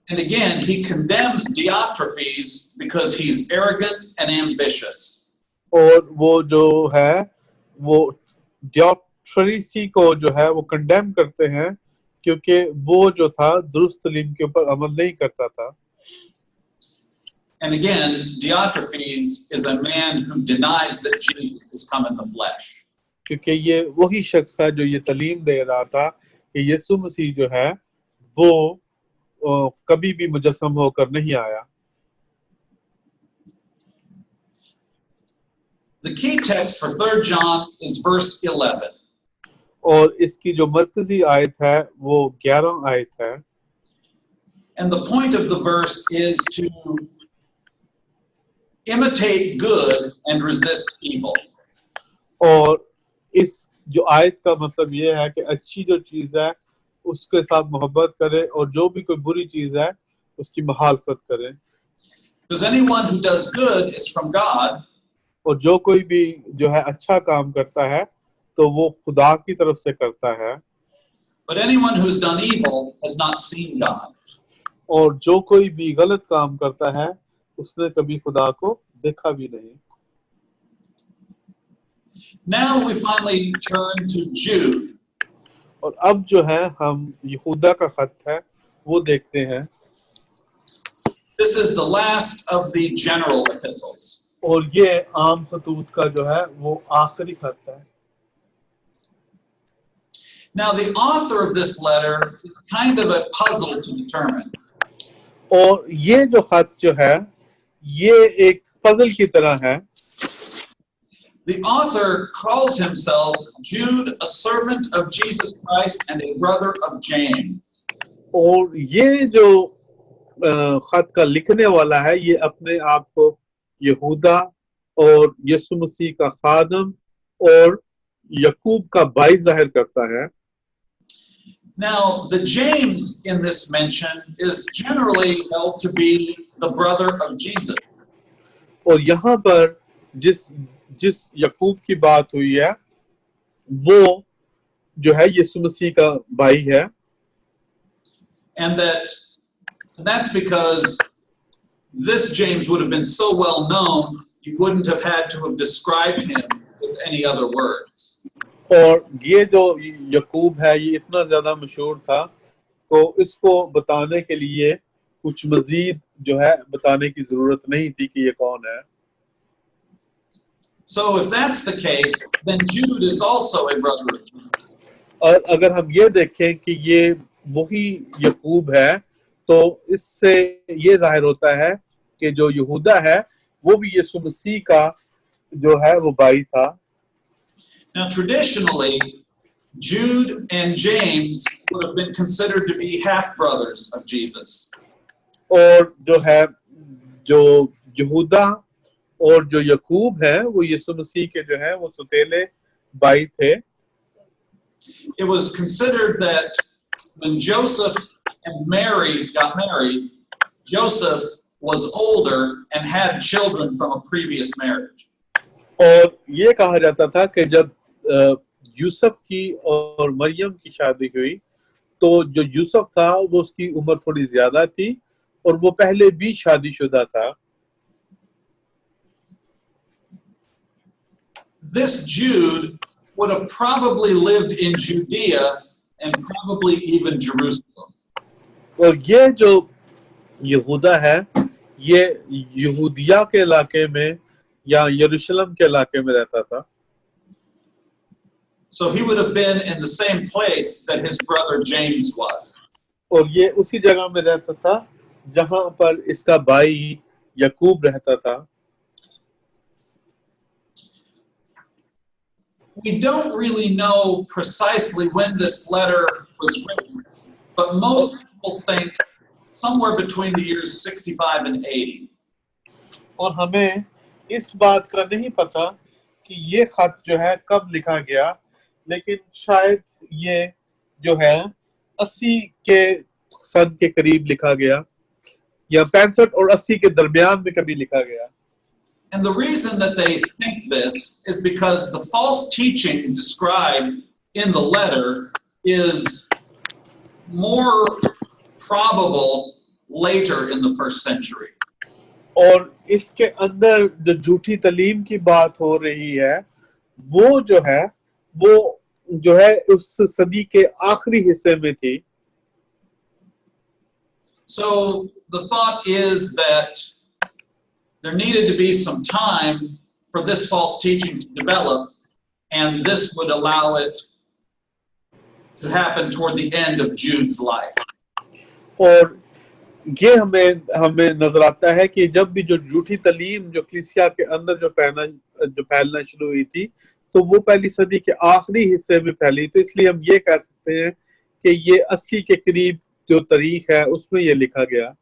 And again, he condemns Diotrephes because he's arrogant and ambitious. और वो जो है वो डियोट्रेफेसी को जो है वो कंडेम करते हैं क्योंकि वो जो था दुरुस्त तालीम के ऊपर अमल नहीं करता था। And again, Diotrephes is a man who denies that Jesus has come in the flesh. क्योंकि ये वही शख्स है जो ये तालीम दे रहा था कि यीशु मसीह जो है वो कभी भी मुजस्सम होकर नहीं आया। The key text for 3rd John is verse 11. और इसकी जो मरकजी आयत है वो 11 आयत है। And the point of the verse is to imitate good and resist evil. और इस जो आयत का मतलब ये है कि अच्छी जो चीज है उसके साथ मोहब्बत करे और जो भी कोई बुरी चीज है उसकी मुखालफत करे। Because anyone who does good is from God. और जो कोई भी जो है अच्छा काम करता है तो वो खुदा की तरफ से करता है। But anyone who's done evil has not seen God. और जो कोई भी गलत काम करता है उसने कभी खुदा को देखा भी नहीं. Now we finally turn to Jude. और अब जो है हम यहूदा का खत है वो देखते हैं. This is the last of the general epistles. और ये आम खतूत का जो है वो आखिरी खत है. Now the author of this letter is kind of a puzzle to determine. और ये जो खत जो है ये एक पजल की तरह है. The author calls himself Jude, a servant of Jesus Christ and a brother of James. और ये जो खत का लिखने वाला है ये अपने आप को यहूदा और यीशु मसीह का खादम और यकूब का भाई जाहिर करता है. Now, the James in this mention is generally held to be the brother of Jesus. और यहाँ पर जिस यकूब की बात हुई है वो जो है यीशु मसीह का भाई है. And that's because this James would have been so well known, you wouldn't have had to have described him with any other words. और ये जो यकूब है ये इतना ज्यादा मशहूर था तो इसको बताने के लिए कुछ मजीद जो है बताने की जरूरत नहीं थी कि ये कौन है. So if that's the case, then Jude is also a brother of Jesus. और अगर हम ये देखें कि ये वही यकूब है तो इससे ये जाहिर होता है कि जो यहूदा है वो भी यीशु मसीह का जो है वो भाई था. Now, traditionally, Jude and James would have been considered to be half-brothers of Jesus. और जो है जो यहूदा और जो यकूब है वो यीशु मसीह के जो है वो सुतेले भाई थे. It was considered that when Joseph and Mary got married, Joseph was older and had children from a previous marriage. और ये कहा जाता था कि जब यूसुफ की और मरियम की शादी हुई तो जो यूसुफ था वो उसकी उम्र थोड़ी ज्यादा थी और वो पहले भी शादीशुदा था. This Jude would have probably lived in Judea and probably even Jerusalem. और ये जो यहूदा है ये यहूदिया के इलाके में या यरूशलेम के इलाके में रहता था. So he would have been in the same place that his brother James was. और ये उसी जगह में रहता था जहां पर इसका भाई यकूब रहता था. We don't really know precisely when this letter was written, but most people think somewhere between the years 65 and 80. और हमें इस बात का नहीं पता कि ये खत जो है कब लिखा गया, लेकिन शायद ये जो है 80 के सन के करीब लिखा गया या 65 और 80 के दरमियान में कभी लिखा गया. And the reason that they think this is because the false teaching described in the letter is more probable later in the first century. और इसके अंदर जो झूठी तालीम की बात हो रही है वो जो है उस सदी के आखिरी हिस्से में थी. So the thought is that there needed to be some time for this false teaching to develop, and this would allow it to happen toward the end of Jude's life. और ये हमें नजर आता है कि जब भी जो झूठी तालीम जो कलीसिया के अंदर जो फैलना शुरू हुई थी तो वो पहली सदी के आखिरी हिस्से में फैली. तो इसलिए हम ये कह सकते हैं कि ये 80 के करीब जो तारीख है उसमें ये लिखा गया.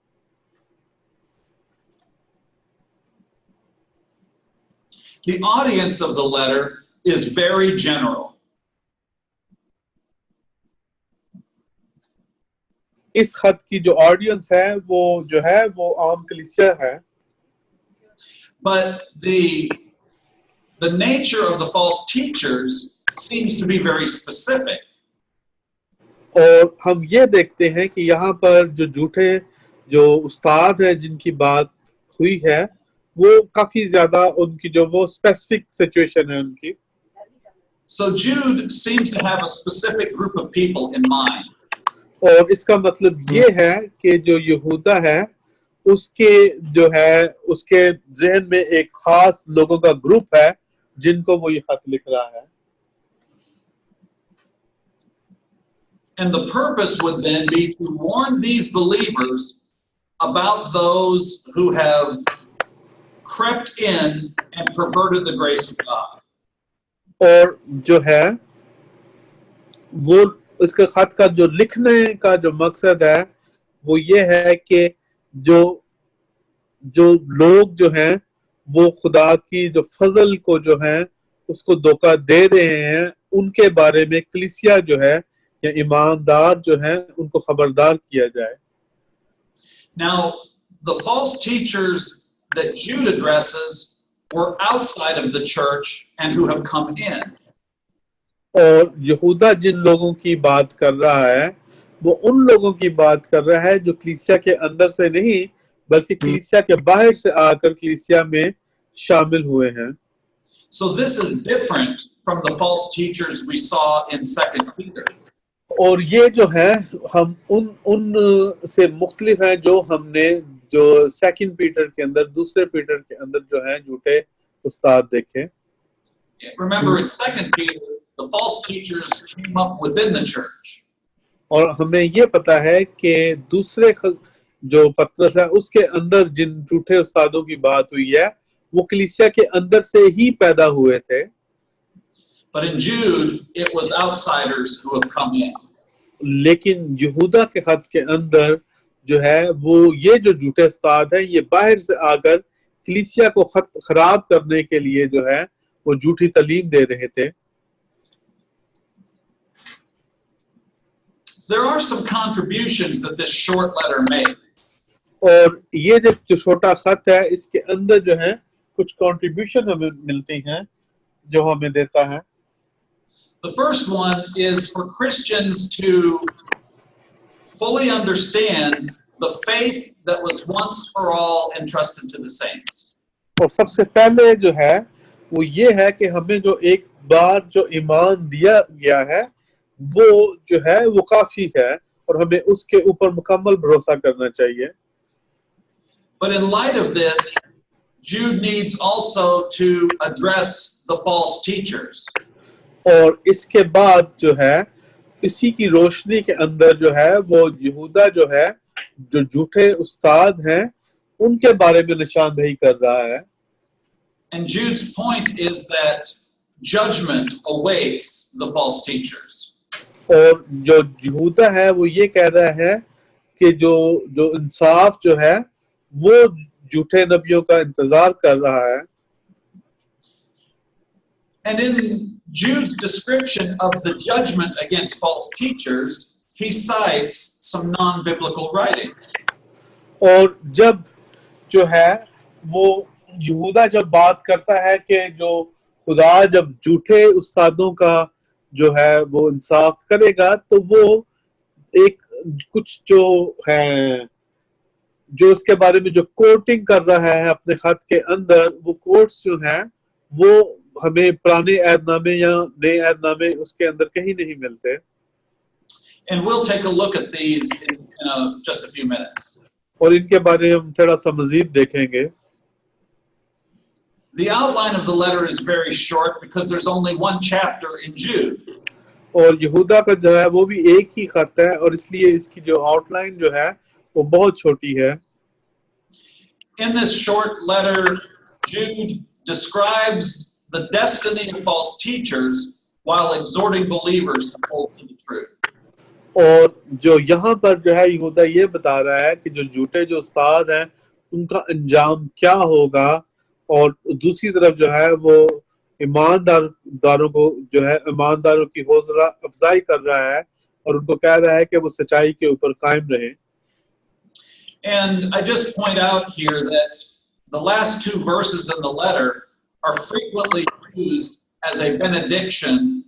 The audience of the letter is very general. इस खत की जो ऑडियंस है वो आम कलीसिया है. But the nature of the false teachers seems to be very specific. और हम ये देखते हैं कि यहाँ पर जो झूठे जो उस्ताद हैं जिनकी बात हुई है वो काफी ज्यादा उनकी जो वो स्पेसिफिक सिचुएशन है उनकी. So Jude seems to have a specific group of people in mind. और इसका मतलब ये है कि जो यहूदा है उसके जो है उसके जहन में एक खास लोगों का ग्रुप है जिनको वो ये खत लिख रहा है. And the purpose would then be to warn these believers about those who have crept in and perverted the grace of God. और जो है वो इसके खत का जो लिखने का जो मकसद है वो ये है कि जो जो लोग जो हैं वो खुदा की जो फजल को जो है उसको धोखा दे रहे हैं उनके बारे में कलीसिया जो है या ईमानदार जो हैं उनको खबरदार किया जाए. Now, the false teachers that Jude addresses were outside of the church and who have come in. और यहूदा जिन लोगों की बात कर रहा है वो उन लोगों की बात कर रहा है जो कलीसिया के अंदर से नहीं बल्कि कलीसिया के बाहर से आकर कलीसिया में शामिल हुए हैं. So this is different from the false teachers we saw in 2 Peter. और ये जो है हम उन से मुख्तलिफ हैं जो हमने जो सेकंड पीटर के अंदर दूसरे पीटर के अंदर जो है झूठे उस्ताद देखे. Remember in 2 Peter, the false teachers came up within the church. और हमें ये पता है कि दूसरे जो पत्रस है उसके अंदर जिन झूठे उस्तादों की बात हुई है वो कलीसिया के अंदर से ही पैदा हुए थे. But in Jude, it was outsiders who have come in. लेकिन यहूदा के खत के अंदर जो है वो ये जो झूठे उस्ताद है ये बाहर से आकर कलीसिया को खराब करने के लिए जो है वो झूठी तालीम दे रहे थे. There are some contributions that this short letter makes. और ये जो छोटा खत है इसके अंदर जो है कुछ कंट्रीब्यूशन हमें मिलती हैं जो हमें देता है. The first one is for Christians to fully understand the faith that was once for all entrusted to the saints. और सबसे पहले जो है वो ये है कि हमें जो एक बार जो ईमान दिया गया है वो जो है वो काफी है और हमें उसके ऊपर मुकम्मल भरोसा करना चाहिए. But in light of this, Jude needs also to address the false teachers. और इसके बाद जो है इसी की रोशनी के अंदर जो है वो यहूदा जो है जो झूठे उस्ताद हैं उनके बारे में निशानदेही कर रहा है. And Jude's point is that judgment awaits the false teachers. और जो यहूदा है वो ये कह रहा है कि जो इंसाफ जो है वो झूठे नबियों का इंतजार कर रहा है. And in Jude's description of the judgment against false teachers, he cites some non-biblical writing. और जब जो है वो यहूदा जब बात करता है कि जो खुदा जब झूठे उस्तादों का जो है वो इंसाफ करेगा तो वो एक कुछ जो है जो इसके बारे में जो कोटिंग कर रहा है अपने खत के अंदर वो कोट्स जो हैं वो हमें पुराने ऐदनामे या नए ऐदनामे उसके अंदर कहीं नहीं मिलते. And we'll take a look at these in just a few minutes. और इनके बारे में हम थोड़ा सा मजीद देखेंगे. The outline of the letter is very short because there's only one chapter in Jude. और यहूदा का जो है वो भी एक ही खत है और इसलिए इसकी जो आउटलाइन जो है वो बहुत छोटी है. In this short letter, Jude describes the destiny of false teachers while exhorting believers to hold to the truth. और जो यहाँ पर जो है यहूदा ये बता रहा है कि जो झूठे जो उस्ताद हैं उनका अंजाम क्या होगा और दूसरी तरफ जो है वो ईमानदारों को जो है ईमानदारों की हौसला अफजाई कर रहा है और उनको कह रहा है कि वो सच्चाई के ऊपर कायम रहे. And I just point out here that the last two verses in the letter are frequently used as a benediction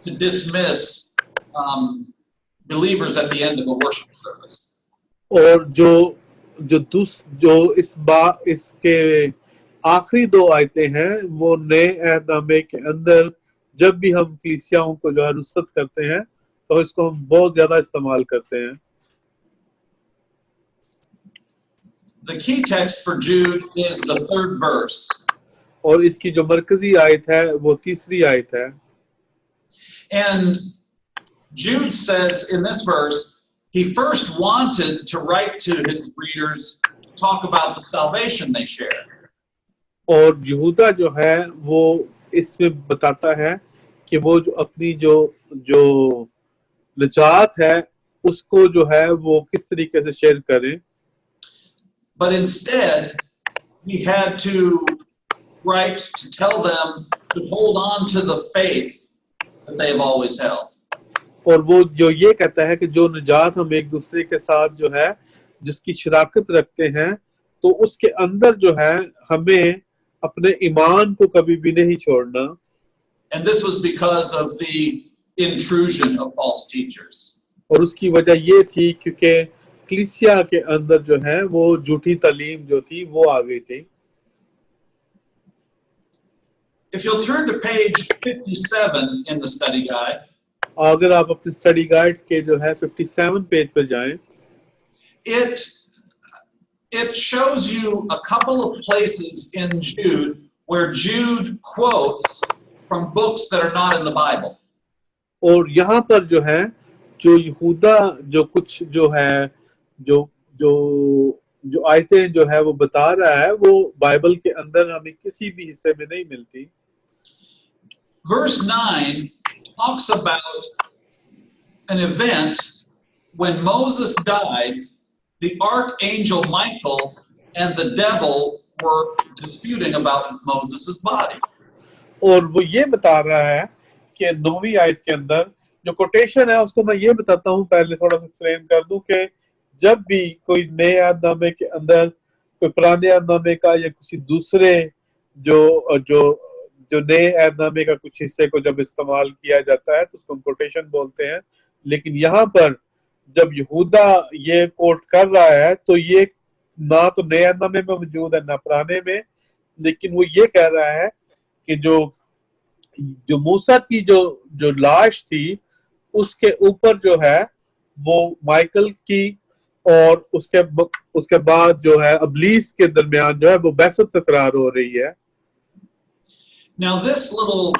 to dismiss believers at the end of a worship service. और जो इसके आखिरी दो आयतें हैं वो नए अहदनामे के अंदर जब भी हम कलीसियाओं को जो है नुसरत करते हैं तो इसको हम बहुत ज्यादा इस्तेमाल करते हैं. The key text for Jude is the 3rd verse. और इसकी जो मरकजी आयत है वो तीसरी आयत है. And Jude says in this verse, he first wanted to write to his readers to talk about the salvation they share. और यहूदा जो है वो इसमें बताता है कि वो जो अपनी जो निजात है उसको जो है वो किस तरीके से शेयर करें. But instead, he had to write to tell them to hold on to the faith that they have always held. और वो जो ये कहता है कि जो निजात हम एक दूसरे के साथ जो है जिसकी शराकत रखते हैं तो उसके अंदर जो है हमें अपने ईमान को कभी भी नहीं छोड़ना. And this was because of the intrusion of false teachers. और उसकी वजह ये थी क्योंकि कलीसिया के अंदर जो है वो झूठी तालीम जो थी वो आ गई थी. If you'll turn to page 57 in the study guide, अगर आप अपने स्टडी गाइड के जो है 57 पेज पर जाएं, it shows you a couple of places in Jude where Jude quotes from books that are not in the Bible. और यहाँ पर जो है जो यहूदा जो कुछ जो है जो आयतें जो है वो बता रहा है वो बाइबल के अंदर हमें किसी भी हिस्से में नहीं मिलती. Verse 9 talks about an event when Moses died. The archangel Michael and the devil were disputing about Moses' body. और वो ये बता रहा है कि 9वीं आयत के अंदर जो कोटेशन है उसको मैं ये बताता हूँ, पहले थोड़ा सा एक्सप्लेन कर दूं कि जब भी कोई नए अहदनामे के अंदर कोई पुराने अहदनामे का या किसी दूसरे जो नए अहदनामे का कुछ हिस्से को जब इस्तेमाल किया जाता है तो उसको कोटेशन बोलते हैं. लेकिन यहाँ पर जब यहूदा ये कोट कर रहा है तो ये ना तो नए अहदनामे में मौजूद है ना पुराने में, लेकिन वो ये कह रहा है कि जो मूसा की जो लाश थी उसके ऊपर जो है वो माइकल की और उसके बाद जो है अबलीस के दरमियान जो है वो बहस तकरार हो रही है. Now this little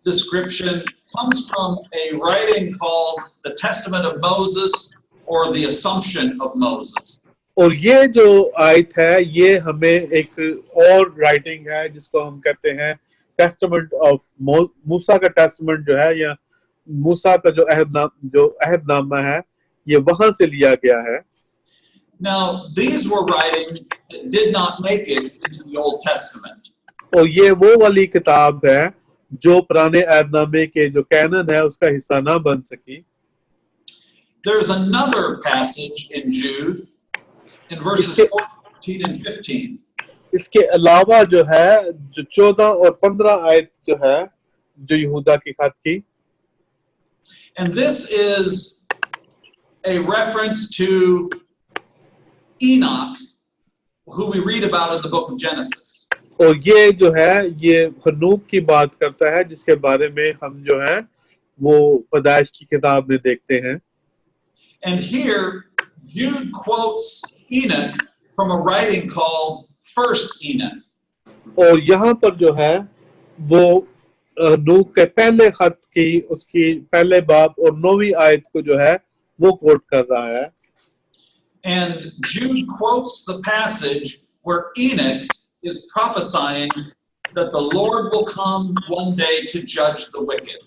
description comes from a writing called the Testament of Moses or the Assumption of Moses. और ये जो आयत है ये हमें एक और राइटिंग है जिसको हम कहते हैं टेस्टामेंट ऑफ मूसा का टेस्टामेंट जो है या मूसा का जो अहदनामा है ये वहां से लिया गया है. Now these were writings that did not make it into the Old Testament. और ये वो वाली किताब है जो पुराने अहदनामे के जो कैनन है उसका हिस्सा ना बन सकी. There's another passage in Jude in verses 14 and 15. इसके अलावा जो है जो 14 और 15 आयत जो है जो यहूदा की खत की. And this is a reference to Enoch, who we read about in the book of Genesis. और ये जो है ये हनूक की बात करता है जिसके बारे में हम जो है वो पैदाइश की किताब में देखते हैं. And here Jude quotes Enoch from a writing called First Enoch. और यहाँ पर जो है वो नूह के पहले खत की उसकी पहले बाब और 9वीं आयत को जो है वो कोट कर रहा है. And Jude quotes the passage where Enoch is prophesying that the Lord will come one day to judge the wicked.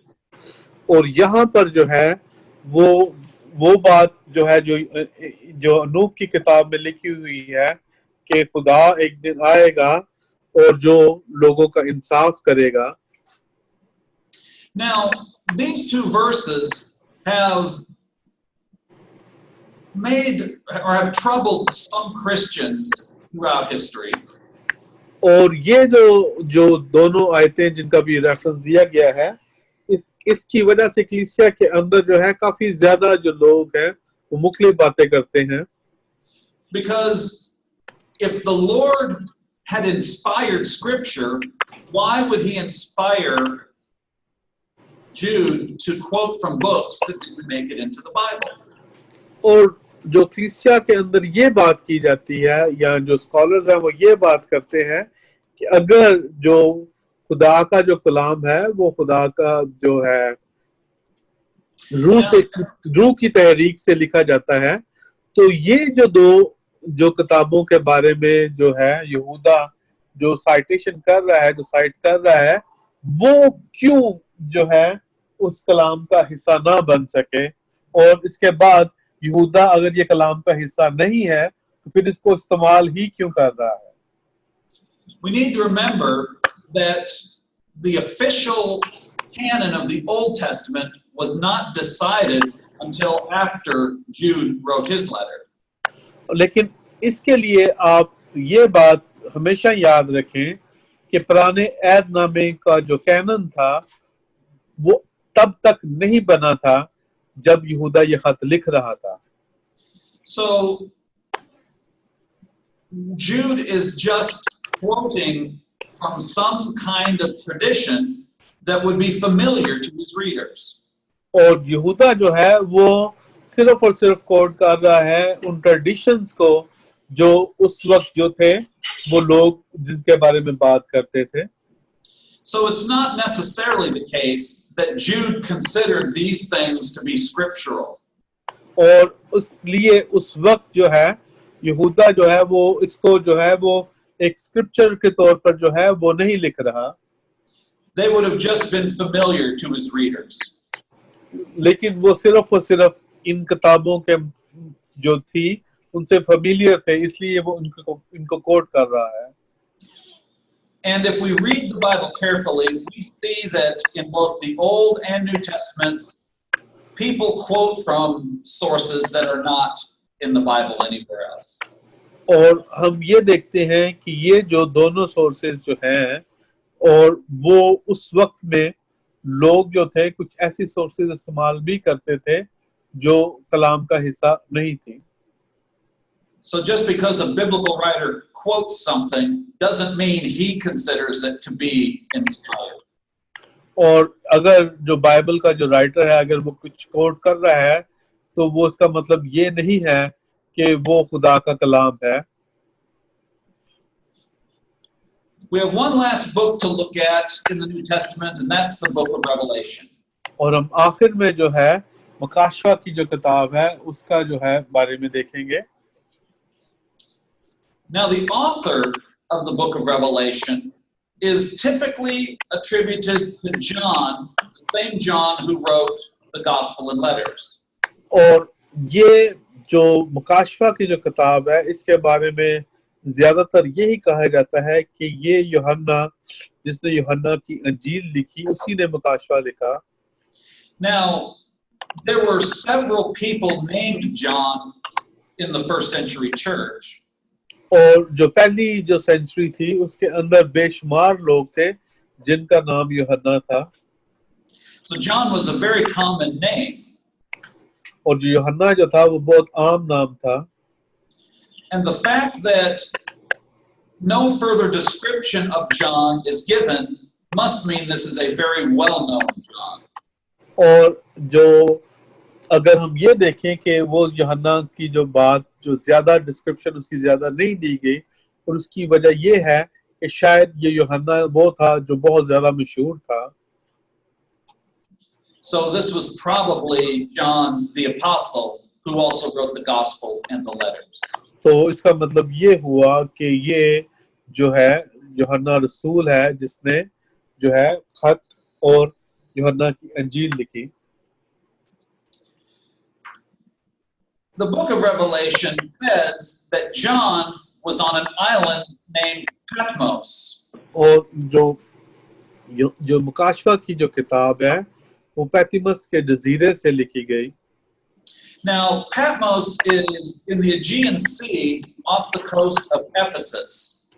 और यहाँ पर जो है वो बात जो है जो नूह की किताब में लिखी हुई है कि खुदा एक दिन आएगा और जो लोगों का इंसाफ करेगा. Now, these two verses have made or have troubled some Christians throughout history. और ये जो दोनों आयतें जिनका भी रेफरेंस दिया गया है इसकी वजह से कलीसिया के अंदर जो है काफी ज्यादा जो लोग हैं वो मुख्तलिफ बातें करते हैं. Because if the Lord had inspired Scripture, why would He inspire Jude to quote from books that didn't make it into the Bible? और जो कलीसिया के अंदर ये बात की जाती है या जो स्कॉलर्स हैं वो ये बात करते हैं कि अगर जो खुदा का जो कलाम है वो खुदा का जो है रूह की तहरीक से लिखा जाता है, तो ये जो दो जो किताबों के बारे में जो है यहूदा जो साइटेशन कर रहा है, जो साइट कर रहा है, वो क्यों जो है उस कलाम का हिस्सा ना बन सके, और इसके बाद यहूदा अगर ये कलाम का हिस्सा नहीं है तो फिर इसको इस्तेमाल ही क्यों कर रहा है. We need to remember that the official canon of the Old Testament was not decided until after Jude wrote his letter. लेकिन इसके लिए आप ये बात हमेशा याद रखें कि पुराने ऐहदनामे का जो कैनन था वो तब तक नहीं बना था जब यहूदा ये खत लिख रहा था. So Jude is just quoting from some kind of tradition that would be familiar to his readers. और यहूदा जो है वो सिर्फ और सिर्फ कोट कर रहा है उन ट्रेडिशंस को जो उस वक्त जो थे वो लोग जिनके बारे में बात करते थे. So it's not necessarily the case that Jude considered these things to be scriptural. और इसलिए उस वक्त जो है यहूदा जो है वो इसको जो है वो एक स्क्रिप्चर के तौर पर जो है वो नहीं लिख रहा. They would have just been familiar to his readers. लेकिन वो सिर्फ और सिर्फ इन किताबों के जो थी उनसे फेमिलियर थे, इसलिए वो इनको कोट कर रहा है. And if we read the Bible carefully, we see that in both the Old and New Testaments, people quote from sources that are not in the Bible anywhere else. और हम ये देखते हैं कि ये जो दोनों सोर्सेज जो हैं और वो उस वक्त में लोग जो थे कुछ ऐसी सोर्सेज इस्तेमाल भी करते थे जो कलाम का हिस्सा नहीं थी. So just because a biblical writer quotes something doesn't mean he considers it to be inspired. और अगर जो बाइबल का जो राइटर है अगर वो कुछ कोट कर रहा है तो वो इसका मतलब ये नहीं है कि वो खुदा का कलाम है. We have one last book to look at in the New Testament, and that's the book of Revelation. और हम आखिर में जो है मुकाशवा की जो किताब है उसका जो है बारे में देखेंगे. Now, the author of the book of Revelation is typically attributed to John, the same John who wrote the Gospel and letters. और ये जो मुकाशवा की जो किताब है इसके बारे में ज्यादातर यही कहा जाता है कि ये यूहन्ना जिसने यूहन्ना की अंजील लिखी उसी ने मुकाशवा लिखा. Now, there were several people named John in the first century church. और जो पहली जो सेंचुरी थी उसके अंदर बेशुमार लोग थे जिनका नाम यूहन्ना था. So John was a very common name. और जो यूहन्ना जो था वो बहुत आम नाम था. And the fact that no further description of John is given must mean this is a very well-known John. और जो अगर हम ये देखें कि वो यूहन्ना की जो बात जो ज्यादा डिस्क्रिप्शन उसकी ज्यादा नहीं दी गई और उसकी वजह ये है कि शायद ये यूहन्ना वो था जो बहुत ज्यादा मशहूर था. So this was probably John the Apostle who also wrote the Gospel and the letters. तो इसका मतलब ये हुआ कि ये जो है यूहन्ना रसूल है जिसने जो है खत और यूहन्ना की अंजील लिखी. The book of Revelation says that John was on an island named Patmos. और जो मुकाशवा की जो किताब है वो पैतिमस के जजीरे से लिखी गई. Now, Patmos is in the Aegean Sea off the coast of Ephesus.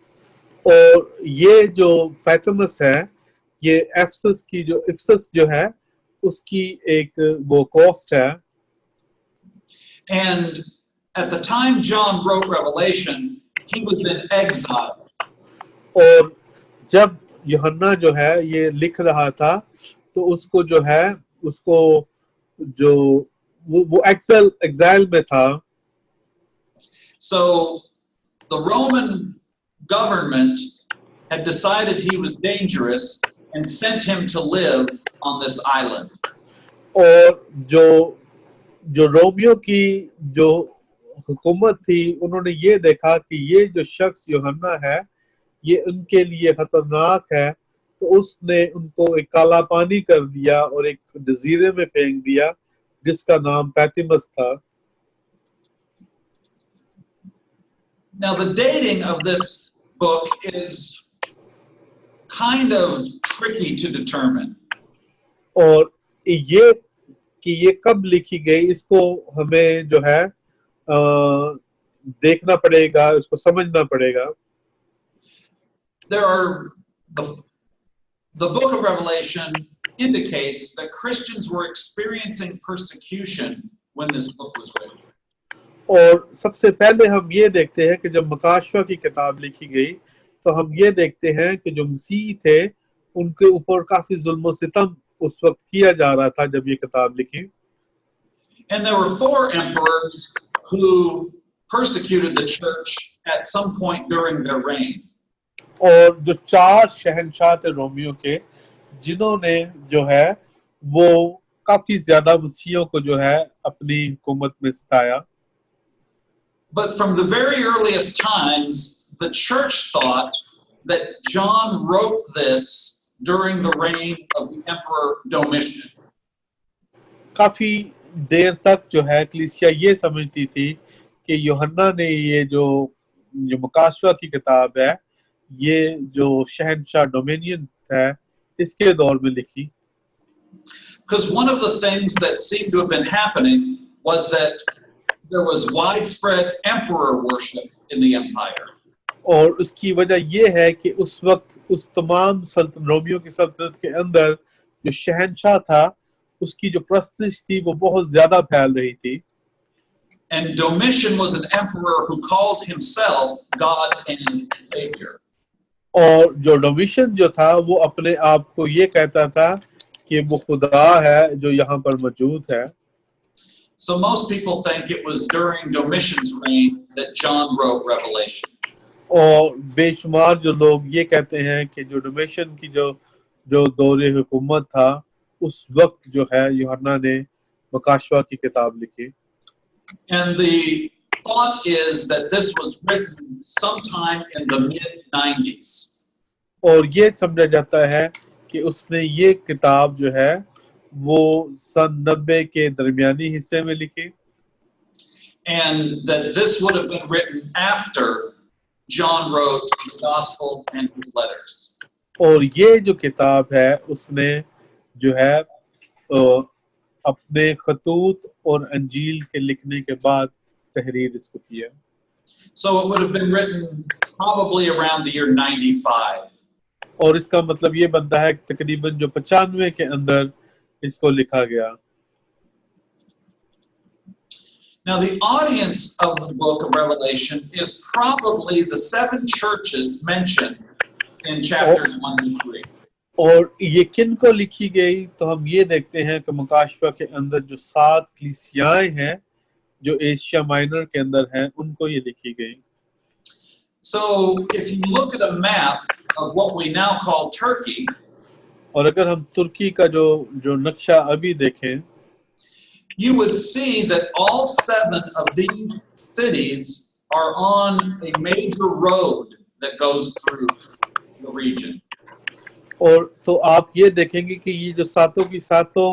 और ये जो पैतिमस है ये इफसस जो है उसकी एक वो कॉस्ट है। And at the time John wrote Revelation, he was in exile. और जब यूहन्ना जो है ये लिख रहा था तो उसको जो है उसको जो वो एक्साइल में था। So the Roman government had decided he was dangerous and sent him to live on this island. और जो रोमियो की जो हुकूमत थी उन्होंने ये देखा कि ये जो शख्स यूहन्ना है ये उनके लिए खतरनाक है, तो उसने उनको एक काला पानी कर दिया और एक जजीरे में फेंक दिया जिसका नाम पैतिमस था। Now the dating of this book is kind of tricky to determine. और ये कि ये कब लिखी गई इसको हमें जो है देखना पड़ेगा, इसको समझना पड़ेगा। There are the book of Revelation indicates that Christians were experiencing persecution when this book was written. और सबसे पहले हम ये देखते हैं कि जब मकाशवा की किताब लिखी गई तो हम ये देखते हैं कि जो मसीह थे उनके ऊपर काफी जुल्म सितम उस वक्त किया जा रहा था जब ये किताब लिखी। And there were 4 emperors who persecuted the church at some point during their reign. और जो 4 शहंशाह थे रोमियो के जिन्होंने जो है वो काफी ज्यादा मसीहियों को जो है अपनी हुकूमत में सताया। But from the very earliest times, the church thought that John wrote this during the reign of the Emperor Domitian. काफी देर तक जो है कलीसिया ये समझती थी कि यूहन्ना ने ये जो मुकाशवा की किताब है ये जो शहंशाह डोमिनियन है इसके दौर में लिखी। Because one of the things that seemed to have been happening was that there was widespread emperor worship in the empire. और उसकी वजह ये है कि उस वक्त उस तमाम रोमियो की सल्तनत के अंदर जो शहंशाह था उसकी जो प्रस्तिश थी वो बहुत ज्यादा फैल रही थी। And Domitian was an emperor who called himself God and Savior. और जो डोमिशियन जो था वो अपने आप को ये कहता था कि वो खुदा है जो यहाँ पर मौजूद है। So most people think it was during Domitian's reign that John wrote Revelation. और बेशुमार जो लोग ये कहते हैं कि जो डोमिशियन की जो दौरे हुकूमत था उस वक्त जो है यूहन्ना ने मकाशवा की किताब लिखी। And the thought is that this was written sometime in the mid-90s. और ये समझा जाता है कि उसने ये किताब जो है वो सन 90 के दरमियानी हिस्से में लिखी। And that this would have been written after John wrote the gospel and his letters. और ये जो किताब है उसने जो है अपने खतूत और अंजील के लिखने के बाद तहरीर इसको किया। So it would have been written probably around the year 95. और इसका मतलब ये बनता है कि तकरीबन जो 95 के अंदर इसको लिखा गया। Now the audience of the book of Revelation is probably the 7 churches mentioned in chapters 1 to 3. और ये किन को लिखी गई तो हम ये देखते हैं कि मुकाशवा के अंदर जो 7 कलीसियाएं हैं जो एशिया माइनर के अंदर हैं उनको ये लिखी गई। So if you look at a map of what we now call Turkey, और अगर हम तुर्की का जो नक्शा अभी देखें you would see that all 7 of these cities are on a major road that goes through the region. और तो आप ये देखेंगे कि ये जो सातों की सातों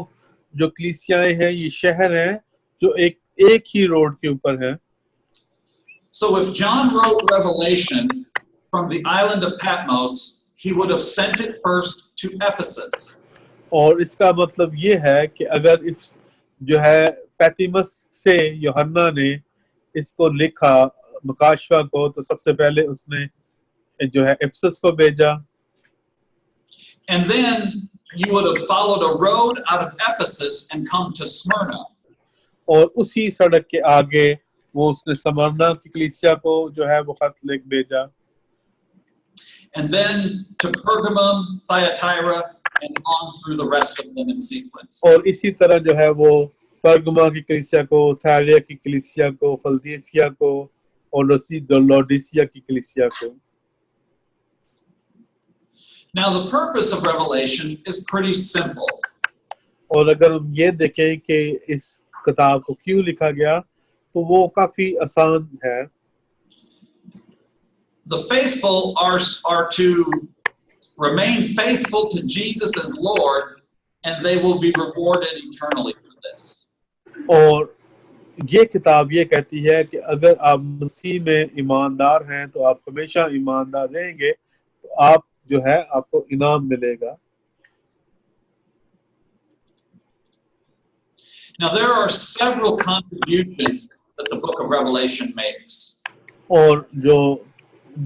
जो कलीसियाएं हैं ये शहर हैं जो एक ही रोड के ऊपर है। So if John wrote Revelation from the island of Patmos, he would have sent it first to Ephesus. और इसका मतलब ये है कि अगर जो है पैतिमस से यूहन्ना ने इसको लिखा मकाशवा को तो सबसे पहले उसने जो है एफेसस को भेजा। And then you would have followed a road out of Ephesus and come to Smyrna. और उसी सड़क के आगे वो उसने स्मरना की कलीसिया को जो है वो खत लिख भेजा, and then to Pergamum, Thyatira, and on through the rest of them in sequence. और इसी तरह जो है वो परगमा की कलीसिया को, थायरिया की कलीसिया को, फिलदिल्फिया को और लौदीसिया की कलीसिया को. Now the purpose of Revelation is pretty simple. और अगर हम ये देखें कि इस किताब को क्यों लिखा गया तो वो काफी आसान है. The faithful are to remain faithful to Jesus as Lord, and they will be rewarded eternally for this. और ये किताब ये कहती है कि अगर आप मसीह में ईमानदार हैं तो आप हमेशा ईमानदार रहेंगे, तो आप जो है आपको इनाम मिलेगा. Now there are several contributions that the book of Revelation makes. और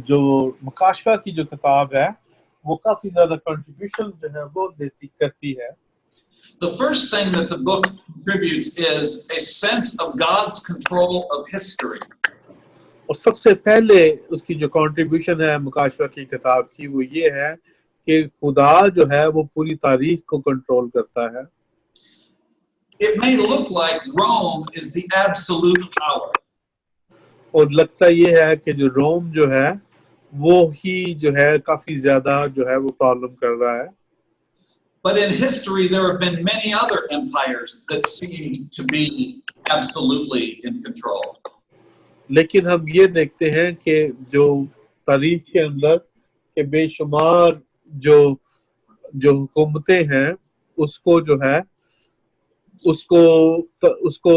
जो मुकाशफा की जो किताब है वो काफी ज्यादा कंट्रीब्यूशन जो है वो करती है. The first thing that the book contributes is a sense of God's control of history. और सबसे पहले उसकी जो कंट्रीब्यूशन है मुकाशफा की किताब की वो ये है कि खुदा जो है वो पूरी तारीख को कंट्रोल करता है. It may look like Rome is the absolute power. और लगता ये है कि जो रोम जो है वो ही जो है काफी ज्यादा जो है वो प्रॉब्लम कर रहा है. But in history there have been many other empires that seem to be absolutely in control. लेकिन हम ये देखते हैं कि जो तारीख के अंदर के बेशुमार जो हुकूमतें हैं उसको जो है उसको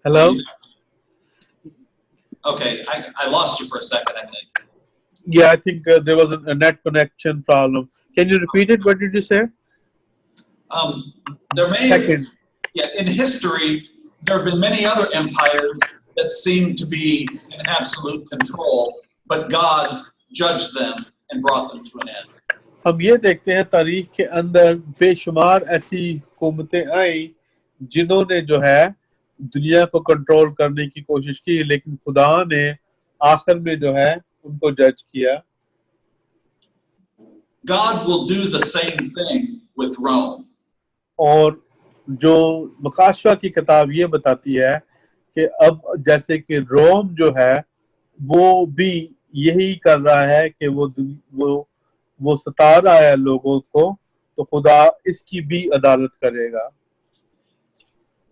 Hello? Okay, I lost you for a second, I think. Yeah, I think there was a net connection problem. Can you repeat it? What did you say? There may Second. Yeah, in history, there have been many other empires that seem to be in absolute control, but God judged them and brought them to an end. हम ये देखते हैं तारीख के अंदर बेशुमार ऐसी हुकूमतें आई जिन्होंने जो है दुनिया को कंट्रोल करने की कोशिश की, लेकिन खुदा ने आखिर में जो है उनको जज किया. God will do the same thing with Rome. और जो मुकाशफा की किताब ये बताती है कि अब जैसे कि रोम जो है वो भी यही कर रहा है कि वो सता रहा है लोगों को, तो खुदा इसकी भी अदालत करेगा.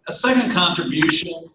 A second contribution